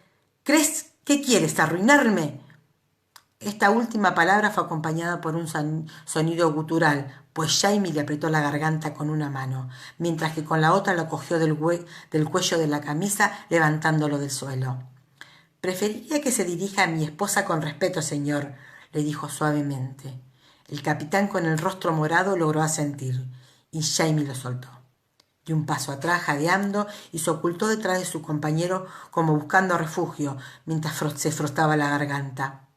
¿Crees que quieres arruinarme?» Esta última palabra fue acompañada por un sonido gutural, pues Jamie le apretó la garganta con una mano, mientras que con la otra lo cogió del cuello de la camisa, levantándolo del suelo. «Preferiría que se dirija a mi esposa con respeto, señor», le dijo suavemente. El capitán, con el rostro morado, logró asentir, y Jamie lo soltó. Dio un paso atrás, jadeando, y se ocultó detrás de su compañero como buscando refugio, mientras se frotaba la garganta.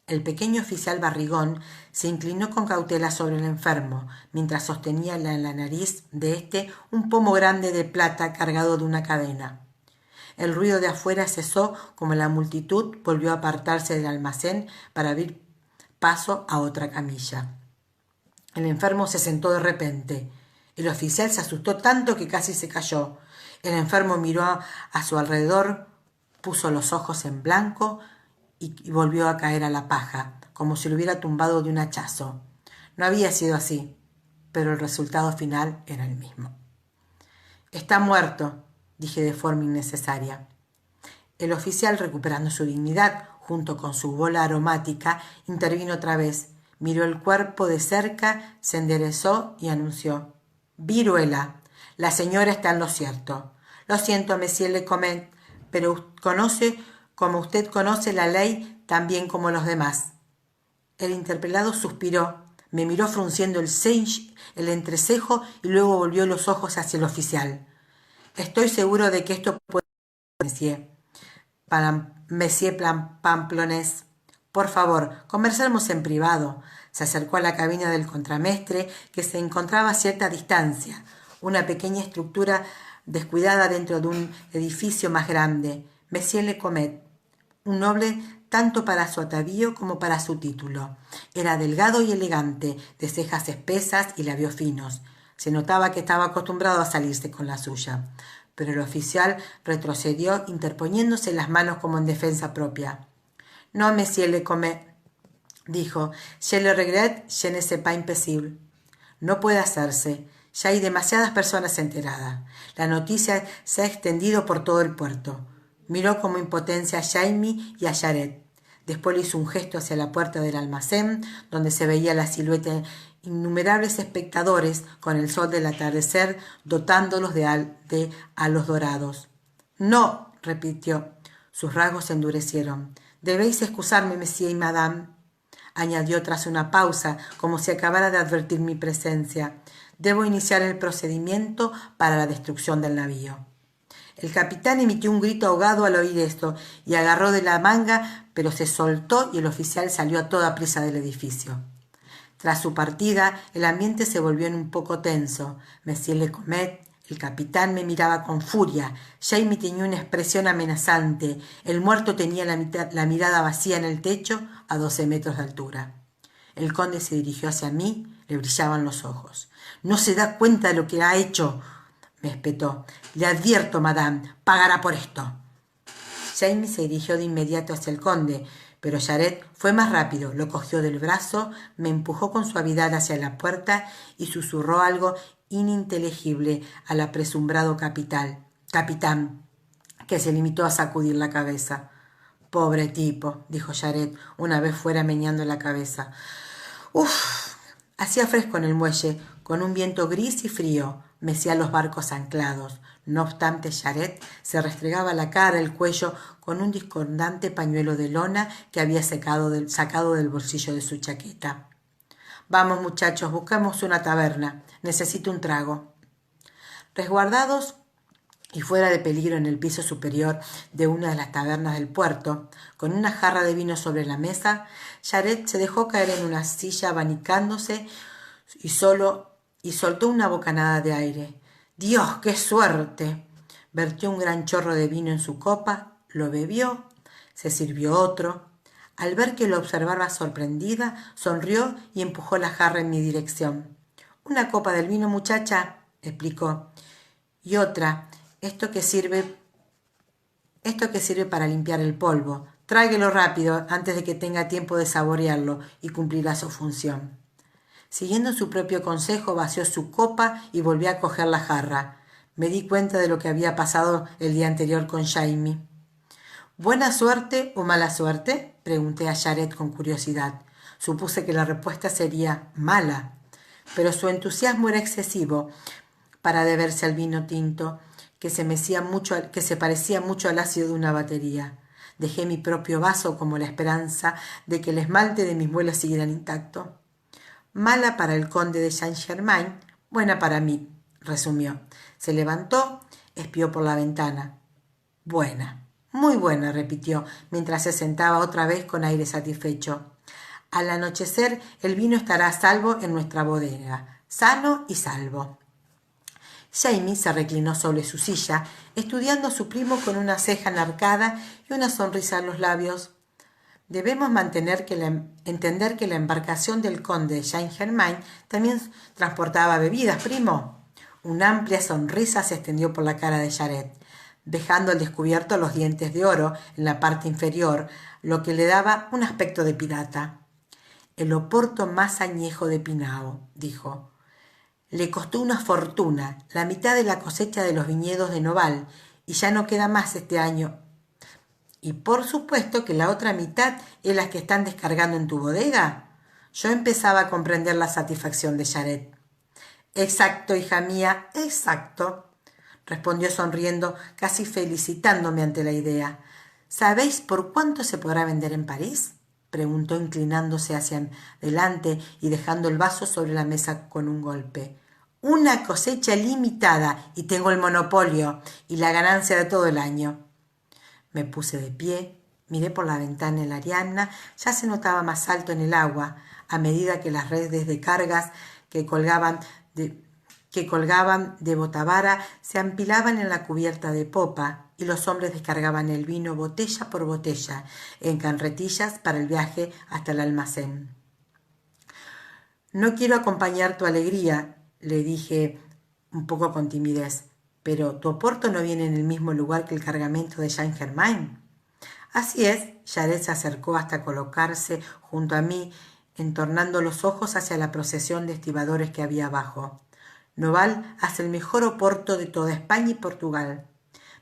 El pequeño oficial barrigón se inclinó con cautela sobre el enfermo, mientras sostenía en la nariz de éste un pomo grande de plata cargado de una cadena. El ruido de afuera cesó como la multitud volvió a apartarse del almacén para abrir paso a otra camilla. El enfermo se sentó de repente. El oficial se asustó tanto que casi se cayó. El enfermo miró a su alrededor, puso los ojos en blanco y volvió a caer a la paja, como si lo hubiera tumbado de un hachazo. No había sido así, pero el resultado final era el mismo. «Está muerto», dije de forma innecesaria. El oficial, recuperando su dignidad, junto con su bola aromática, intervino otra vez, miró el cuerpo de cerca, se enderezó y anunció: «Viruela. La señora está en lo cierto. Lo siento, monsieur Lecomet, pero como usted conoce la ley tan bien como los demás». El interpelado suspiró, me miró frunciendo el entrecejo y luego volvió los ojos hacia el oficial. «Estoy seguro de que esto puede ser, Monsieur Pamplonés. Por favor, conversemos en privado». Se acercó a la cabina del contramestre, que se encontraba a cierta distancia, una pequeña estructura descuidada dentro de un edificio más grande. Monsieur Lecomet, un noble tanto para su atavío como para su título. Era delgado y elegante, de cejas espesas y labios finos. Se notaba que estaba acostumbrado a salirse con la suya. Pero el oficial retrocedió, interponiéndose las manos como en defensa propia. «No, monsieur Lecomet», dijo, «je le regrette, je ne sais pas impossible». «No puede hacerse. Ya hay demasiadas personas enteradas. La noticia se ha extendido por todo el puerto». Miró como impotencia a Jaime y a Jaret. Después le hizo un gesto hacia la puerta del almacén, donde se veía la silueta de innumerables espectadores con el sol del atardecer dotándolos de halos dorados. «No», repitió. Sus rasgos se endurecieron. «Debéis excusarme, monsieur y madame», añadió tras una pausa, como si acabara de advertir mi presencia. «Debo iniciar el procedimiento para la destrucción del navío». El capitán emitió un grito ahogado al oír esto y agarró de la manga, pero se soltó y el oficial salió a toda prisa del edificio. Tras su partida, el ambiente se volvió un poco tenso. Monsieur Lecomet, el capitán, me miraba con furia. Jaime tenía una expresión amenazante. El muerto tenía la mirada vacía en el techo a 12 metros de altura. El conde se dirigió hacia mí, le brillaban los ojos. «¿No se da cuenta de lo que ha hecho?», me espetó. «Le advierto, madame, pagará por esto». Jaime se dirigió de inmediato hacia el conde, pero Jaret fue más rápido, lo cogió del brazo, me empujó con suavidad hacia la puerta y susurró algo ininteligible al apresumbrado capitán, que se limitó a sacudir la cabeza. «Pobre tipo», dijo Jaret, una vez fuera meneando la cabeza. «Uf». Hacía fresco en el muelle, con un viento gris y frío. Mecía los barcos anclados. No obstante, Jaret se restregaba la cara, el cuello, con un discordante pañuelo de lona que había sacado del bolsillo de su chaqueta. «Vamos, muchachos, buscamos una taberna. Necesito un trago». Resguardados y fuera de peligro en el piso superior de una de las tabernas del puerto, con una jarra de vino sobre la mesa, Jaret se dejó caer en una silla abanicándose y soltó una bocanada de aire. «¡Dios, qué suerte!». Vertió un gran chorro de vino en su copa, lo bebió, se sirvió otro. Al ver que lo observaba sorprendida, sonrió y empujó la jarra en mi dirección. «Una copa del vino, muchacha», explicó. «Y otra, esto que sirve para limpiar el polvo. Tráguelo rápido antes de que tenga tiempo de saborearlo y cumplirá su función». Siguiendo su propio consejo, vació su copa y volvió a coger la jarra. Me di cuenta de lo que había pasado el día anterior con Jaime. «¿Buena suerte o mala suerte?», pregunté a Jaret con curiosidad. Supuse que la respuesta sería mala, pero su entusiasmo era excesivo para deberse al vino tinto, que se parecía mucho al ácido de una batería. Dejé mi propio vaso como la esperanza de que el esmalte de mis muelas siguiera intacto. «Mala para el conde de Saint-Germain, buena para mí», resumió. Se levantó, espió por la ventana. «Buena, Muy buena, repitió, mientras se sentaba otra vez con aire satisfecho. Al anochecer el vino estará a salvo en nuestra bodega, sano y salvo. Jamie se reclinó sobre su silla, estudiando a su primo con una ceja enarcada y una sonrisa en los labios. Debemos entender que la embarcación del conde de Saint-Germain también transportaba bebidas, primo. Una amplia sonrisa se extendió por la cara de Jared, dejando al descubierto los dientes de oro en la parte inferior, lo que le daba un aspecto de pirata. El oporto más añejo de Pinao, dijo. Le costó una fortuna, la mitad de la cosecha de los viñedos de Noval, y ya no queda más este año. Y por supuesto que la otra mitad es la que están descargando en tu bodega. Yo empezaba a comprender la satisfacción de Jared. Exacto, hija mía, exacto, respondió sonriendo, casi felicitándome ante la idea. ¿Sabéis por cuánto se podrá vender en París? Preguntó inclinándose hacia adelante y dejando el vaso sobre la mesa con un golpe. Una cosecha limitada y tengo el monopolio y la ganancia de todo el año. Me puse de pie, miré por la ventana en la Ariadna, ya se notaba más alto en el agua, a medida que las redes de cargas que colgaban de botavara se empilaban en la cubierta de popa y los hombres descargaban el vino botella por botella en carretillas para el viaje hasta el almacén. No quiero acompañar tu alegría, le dije un poco con timidez, pero tu oporto no viene en el mismo lugar que el cargamento de Saint-Germain. Así es, Jared se acercó hasta colocarse junto a mí, entornando los ojos hacia la procesión de estibadores que había abajo. Noval hace el mejor oporto de toda España y Portugal.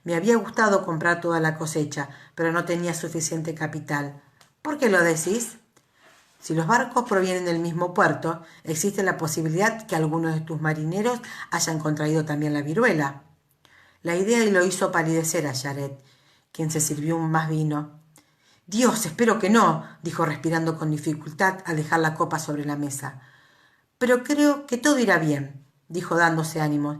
Me había gustado comprar toda la cosecha, pero no tenía suficiente capital. ¿Por qué lo decís? Si los barcos provienen del mismo puerto, existe la posibilidad que algunos de tus marineros hayan contraído también la viruela. La idea lo hizo palidecer a Jared, quien se sirvió más vino. Dios, espero que no, dijo respirando con dificultad al dejar la copa sobre la mesa. Pero creo que todo irá bien, dijo dándose ánimos.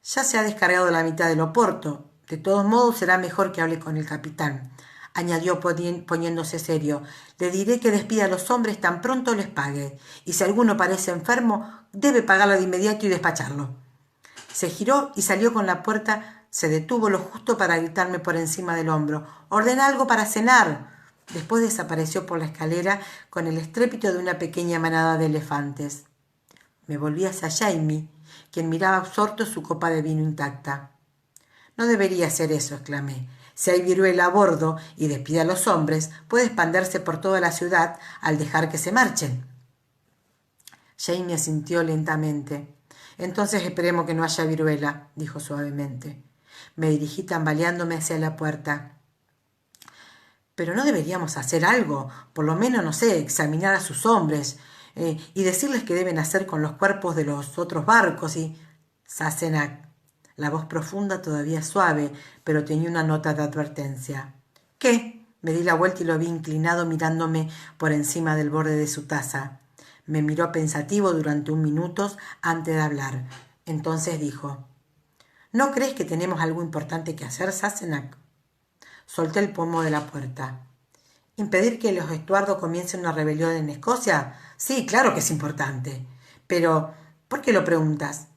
Ya se ha descargado la mitad del oporto. De todos modos será mejor que hable con el capitán, añadió poniéndose serio. Le diré que despida a los hombres tan pronto les pague, y si alguno parece enfermo, debe pagarlo de inmediato y despacharlo. Se giró y salió con la puerta. Se detuvo lo justo para gritarme por encima del hombro. «¡Ordena algo para cenar!». Después desapareció por la escalera con el estrépito de una pequeña manada de elefantes. Me volví hacia Jamie, quien miraba absorto su copa de vino intacta. «No debería hacer eso», exclamé. «Si hay viruela a bordo y despide a los hombres, puede expandirse por toda la ciudad al dejar que se marchen». Jamie asintió lentamente. «Entonces esperemos que no haya viruela», dijo suavemente. Me dirigí tambaleándome hacia la puerta. «Pero no deberíamos hacer algo, por lo menos, no sé, examinar a sus hombres y decirles qué deben hacer con los cuerpos de los otros barcos y...» Sassenach, la voz profunda todavía suave, pero tenía una nota de advertencia. «¿Qué?». Me di la vuelta y lo vi inclinado mirándome por encima del borde de su taza. Me miró pensativo durante un minuto antes de hablar. Entonces dijo: «¿No crees que tenemos algo importante que hacer, Sassenach?». Solté el pomo de la puerta. «¿Impedir que los Estuardo comiencen una rebelión en Escocia? Sí, claro que es importante. Pero, ¿por qué lo preguntas?».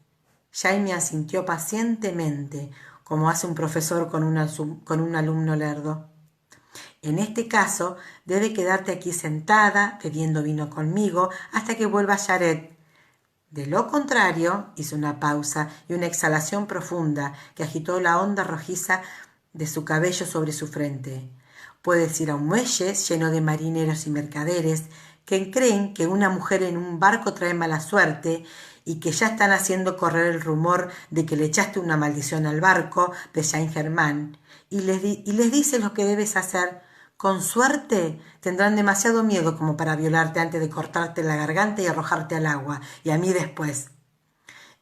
Jamie asintió pacientemente, como hace un profesor con un alumno lerdo. «En este caso, debe quedarte aquí sentada, bebiendo vino conmigo, hasta que vuelva Jared. De lo contrario», hizo una pausa y una exhalación profunda que agitó la onda rojiza de su cabello sobre su frente. «Puedes ir a un muelle lleno de marineros y mercaderes que creen que una mujer en un barco trae mala suerte y que ya están haciendo correr el rumor de que le echaste una maldición al barco de Saint-Germain y les dices lo que debes hacer. Con suerte tendrán demasiado miedo como para violarte antes de cortarte la garganta y arrojarte al agua, y a mí después.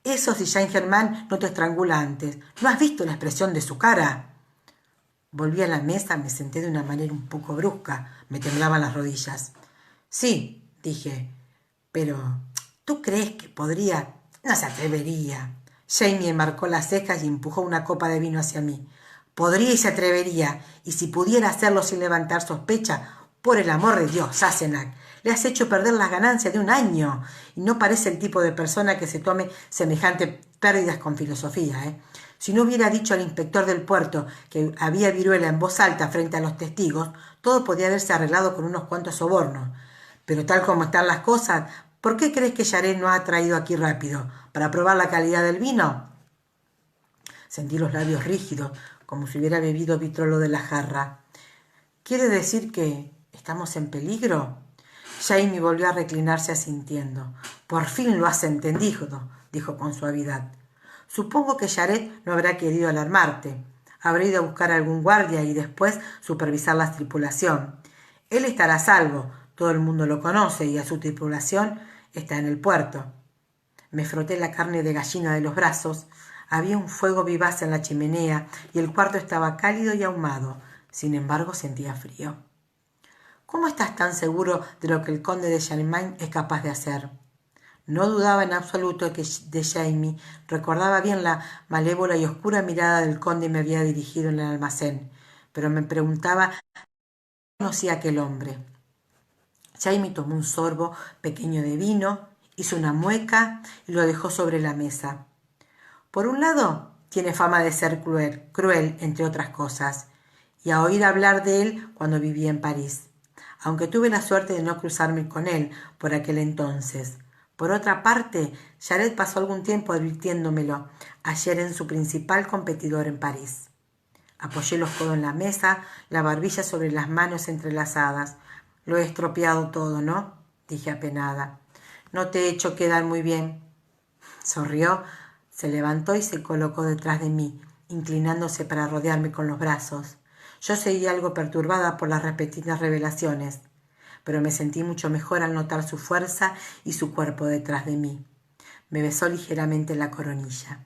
Eso si Saint-Germain no te estrangula antes. ¿No has visto la expresión de su cara?». Volví a la mesa, me senté de una manera un poco brusca, me temblaban las rodillas. «Sí», dije, «pero ¿tú crees que podría...?» «No se atrevería». Jamie enmarcó las cejas y empujó una copa de vino hacia mí. Podría y se atrevería, y si pudiera hacerlo sin levantar sospecha, por el amor de Dios, Sassenach, le has hecho perder las ganancias de un año, y no parece el tipo de persona que se tome semejantes pérdidas con filosofía, ¿eh? Si no hubiera dicho al inspector del puerto que había viruela en voz alta frente a los testigos, todo podía haberse arreglado con unos cuantos sobornos. Pero tal como están las cosas, ¿por qué crees que Jared nos ha traído aquí rápido? ¿Para probar la calidad del vino? Sentí los labios rígidos, como si hubiera bebido vitrolo de la jarra. ¿Quiere decir que estamos en peligro? Jamie volvió a reclinarse asintiendo. Por fin lo has entendido, dijo con suavidad. Supongo que Jared no habrá querido alarmarte. Habrá ido a buscar a algún guardia y después supervisar la tripulación. Él estará a salvo, todo el mundo lo conoce y a su tripulación está en el puerto. Me froté la carne de gallina de los brazos. Había un fuego vivaz en la chimenea y el cuarto estaba cálido y ahumado. Sin embargo, sentía frío. ¿Cómo estás tan seguro de lo que el conde de Charlemagne es capaz de hacer? No dudaba en absoluto de Jamie. Recordaba bien la malévola y oscura mirada del conde me había dirigido en el almacén, pero me preguntaba si conocía a aquel hombre. Jamie tomó un sorbo pequeño de vino, hizo una mueca y lo dejó sobre la mesa. Por un lado, tiene fama de ser cruel, entre otras cosas, y a oír hablar de él cuando vivía en París, aunque tuve la suerte de no cruzarme con él por aquel entonces. Por otra parte, Jared pasó algún tiempo advirtiéndomelo ayer en su principal competidor en París. Apoyé los codos en la mesa, la barbilla sobre las manos entrelazadas. Lo he estropeado todo, ¿no? Dije apenada. No te he hecho quedar muy bien. Sonrió, se levantó y se colocó detrás de mí, inclinándose para rodearme con los brazos. Yo seguía algo perturbada por las repetidas revelaciones, pero me sentí mucho mejor al notar su fuerza y su cuerpo detrás de mí. Me besó ligeramente la coronilla.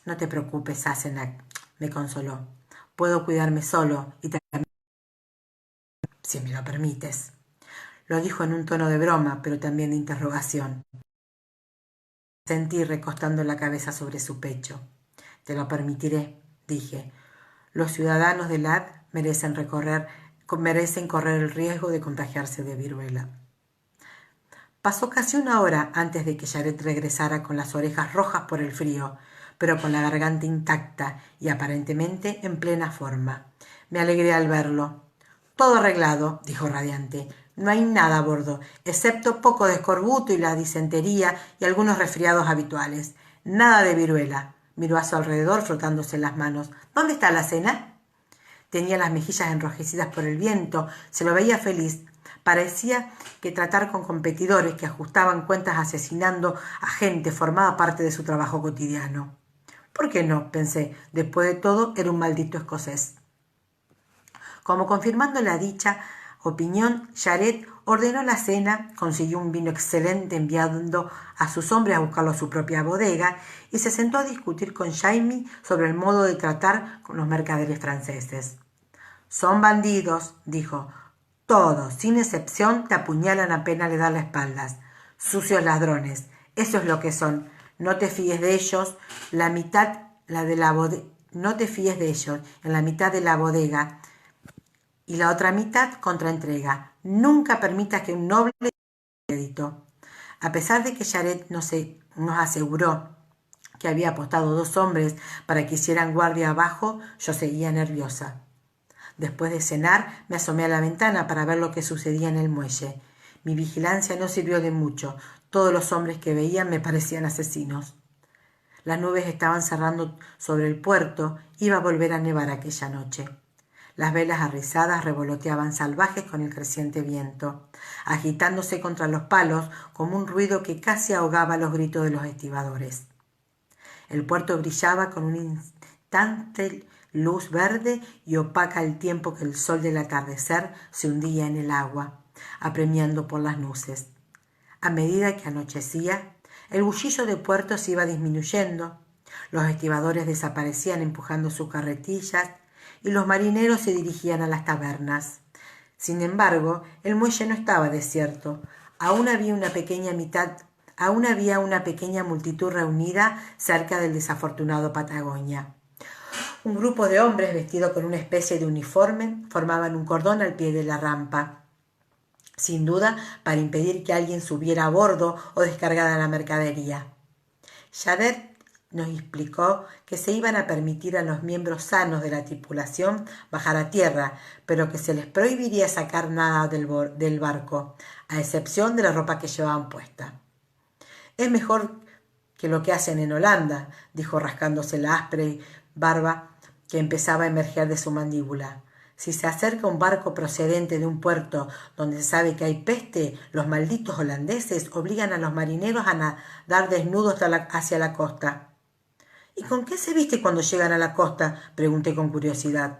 No te preocupes, Sassenach, me consoló. Puedo cuidarme solo y también, si me lo permites. Lo dijo en un tono de broma, pero también de interrogación. Sentí recostando la cabeza sobre su pecho. Te lo permitiré, dije. Los ciudadanos de Lat merecen correr el riesgo de contagiarse de viruela. Pasó casi una hora antes de que Jared regresara con las orejas rojas por el frío, pero con la garganta intacta y aparentemente en plena forma. Me alegré al verlo. Todo arreglado, dijo radiante. No hay nada a bordo, excepto poco de escorbuto y la disentería y algunos resfriados habituales. Nada de viruela. Miró a su alrededor frotándose las manos. ¿Dónde está la cena? Tenía las mejillas enrojecidas por el viento. Se lo veía feliz. Parecía que tratar con competidores que ajustaban cuentas asesinando a gente formaba parte de su trabajo cotidiano. ¿Por qué no? Pensé. Después de todo, era un maldito escocés. Como confirmando la dicha opinión, Jared ordenó la cena, consiguió un vino excelente enviando a sus hombres a buscarlo a su propia bodega y se sentó a discutir con Jamie sobre el modo de tratar con los mercaderes franceses. «Son bandidos», dijo. «Todos, sin excepción, te apuñalan apenas le das la espalda. Sucios ladrones. Eso es lo que son. No te fíes de ellos. No te fíes de ellos. En la mitad de la bodega y la otra mitad contraentrega. Nunca permitas que un noble crédito». A pesar de que Jared nos aseguró que había apostado 2 hombres para que hicieran guardia abajo, yo seguía nerviosa. Después de cenar, me asomé a la ventana para ver lo que sucedía en el muelle. Mi vigilancia no sirvió de mucho. Todos los hombres que veía me parecían asesinos. Las nubes estaban cerrando sobre el puerto. Iba a volver a nevar aquella noche. Las velas arrizadas revoloteaban salvajes con el creciente viento, agitándose contra los palos como un ruido que casi ahogaba los gritos de los estibadores. El puerto brillaba con un instante luz verde y opaca al tiempo que el sol del atardecer se hundía en el agua, apremiando por las nuces. A medida que anochecía, el bullicio de puerto se iba disminuyendo, los estibadores desaparecían empujando sus carretillas y los marineros se dirigían a las tabernas. Sin embargo, el muelle no estaba desierto. Aún había una pequeña multitud reunida cerca del desafortunado Patagonia. Un grupo de hombres vestidos con una especie de uniforme formaban un cordón al pie de la rampa, sin duda para impedir que alguien subiera a bordo o descargara la mercadería. Jadet nos explicó que se iban a permitir a los miembros sanos de la tripulación bajar a tierra, pero que se les prohibiría sacar nada del barco, a excepción de la ropa que llevaban puesta. «Es mejor que lo que hacen en Holanda», dijo rascándose la áspera barba que empezaba a emerger de su mandíbula. «Si se acerca un barco procedente de un puerto donde se sabe que hay peste, los malditos holandeses obligan a los marineros a nadar desnudos hacia la costa». «¿Y con qué se viste cuando llegan a la costa?», pregunté con curiosidad.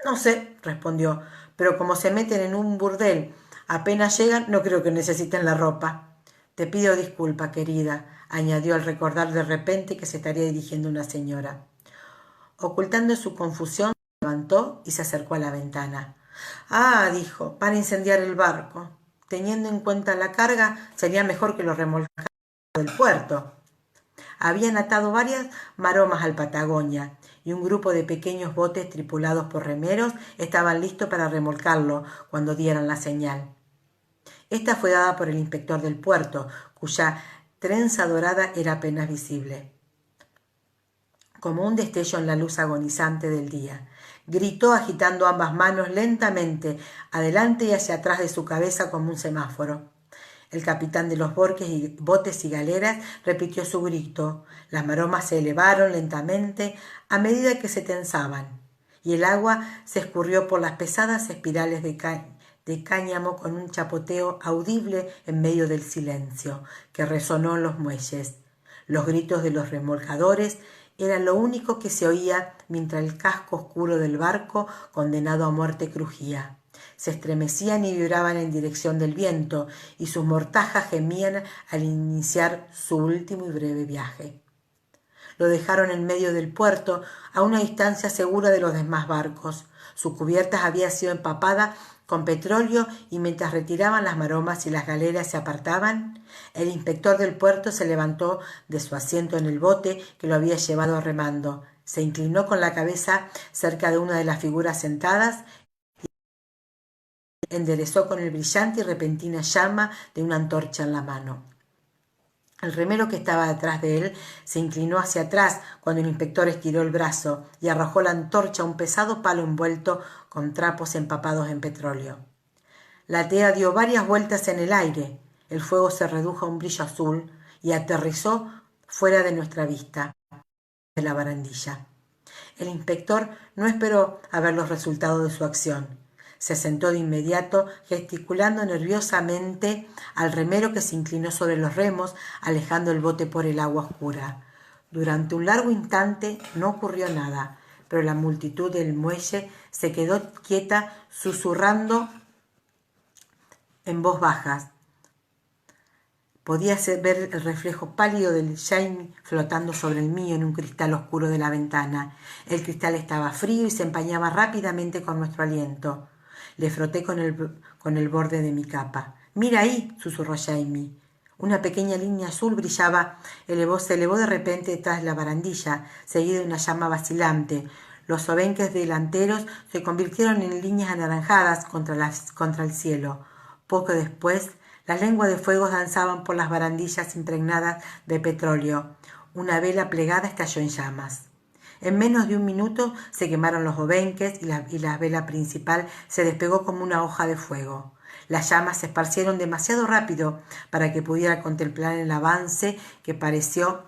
«No sé», respondió, «pero como se meten en un burdel, apenas llegan, no creo que necesiten la ropa». «Te pido disculpa, querida», añadió al recordar de repente que se estaría dirigiendo a una señora. Ocultando su confusión, se levantó y se acercó a la ventana. «Ah», dijo, «van a incendiar el barco. Teniendo en cuenta la carga, sería mejor que lo remolcaran del puerto». Habían atado varias maromas al Patagonia y un grupo de pequeños botes tripulados por remeros estaban listos para remolcarlo cuando dieran la señal. Esta fue dada por el inspector del puerto, cuya trenza dorada era apenas visible, como un destello en la luz agonizante del día. Gritó agitando ambas manos lentamente, adelante y hacia atrás de su cabeza como un semáforo. El capitán de los botes y galeras repitió su grito. Las maromas se elevaron lentamente a medida que se tensaban, y el agua se escurrió por las pesadas espirales de cáñamo con un chapoteo audible en medio del silencio que resonó en los muelles. Los gritos de los remolcadores eran lo único que se oía mientras el casco oscuro del barco condenado a muerte crujía. Se estremecían y vibraban en dirección del viento, y sus mortajas gemían al iniciar su último y breve viaje. Lo dejaron en medio del puerto, a una distancia segura de los demás barcos. Su cubierta había sido empapada con petróleo, y mientras retiraban las maromas y las galeras se apartaban, el inspector del puerto se levantó de su asiento en el bote que lo había llevado remando. Se inclinó con la cabeza cerca de una de las figuras sentadas, enderezó con el brillante y repentina llama de una antorcha en la mano. El remero que estaba detrás de él se inclinó hacia atrás cuando el inspector estiró el brazo y arrojó la antorcha a un pesado palo envuelto con trapos empapados en petróleo. La tea dio varias vueltas en el aire. El fuego se redujo a un brillo azul y aterrizó fuera de nuestra vista, de la barandilla. El inspector no esperó a ver los resultados de su acción. Se sentó de inmediato, gesticulando nerviosamente al remero que se inclinó sobre los remos, alejando el bote por el agua oscura. Durante un largo instante no ocurrió nada, pero la multitud del muelle se quedó quieta, susurrando en voz baja. Podía ver el reflejo pálido del Jaime flotando sobre el mío en un cristal oscuro de la ventana. El cristal estaba frío y se empañaba rápidamente con nuestro aliento. Le froté con el borde de mi capa. «Mira ahí», susurró Jaime. Una pequeña línea azul brillaba, se elevó de repente detrás de la barandilla, seguida de una llama vacilante. Los obenques delanteros se convirtieron en líneas anaranjadas contra el cielo. Poco después, las lenguas de fuego danzaban por las barandillas impregnadas de petróleo. Una vela plegada estalló en llamas. En menos de un minuto se quemaron los obenques y la vela principal se despegó como una hoja de fuego. Las llamas se esparcieron demasiado rápido para que pudiera contemplar el avance, que pareció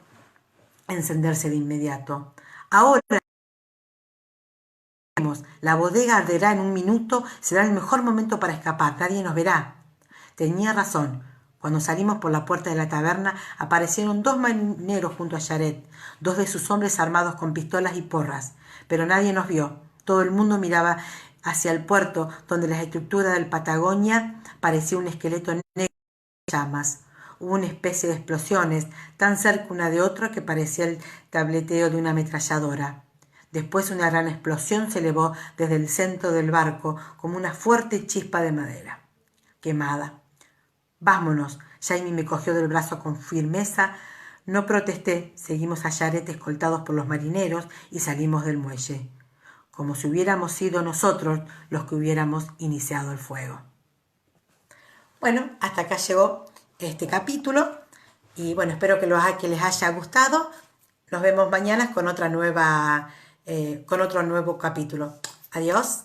encenderse de inmediato. «Ahora la bodega arderá en un minuto, será el mejor momento para escapar, nadie nos verá». Tenía razón. Cuando salimos por la puerta de la taberna, aparecieron 2 marineros junto a Jaret, 2 de sus hombres armados con pistolas y porras. Pero nadie nos vio. Todo el mundo miraba hacia el puerto, donde la estructura del Patagonia parecía un esqueleto negro en llamas. Hubo una especie de explosiones, tan cerca una de otra que parecía el tableteo de una ametralladora. Después una gran explosión se elevó desde el centro del barco, como una fuerte chispa de madera quemada. «Vámonos», Jaime me cogió del brazo con firmeza. No protesté, seguimos a Yaret escoltados por los marineros y salimos del muelle, como si hubiéramos sido nosotros los que hubiéramos iniciado el fuego. Bueno, hasta acá llegó este capítulo y bueno, espero que les haya gustado. Nos vemos mañana con otro nuevo capítulo. Adiós.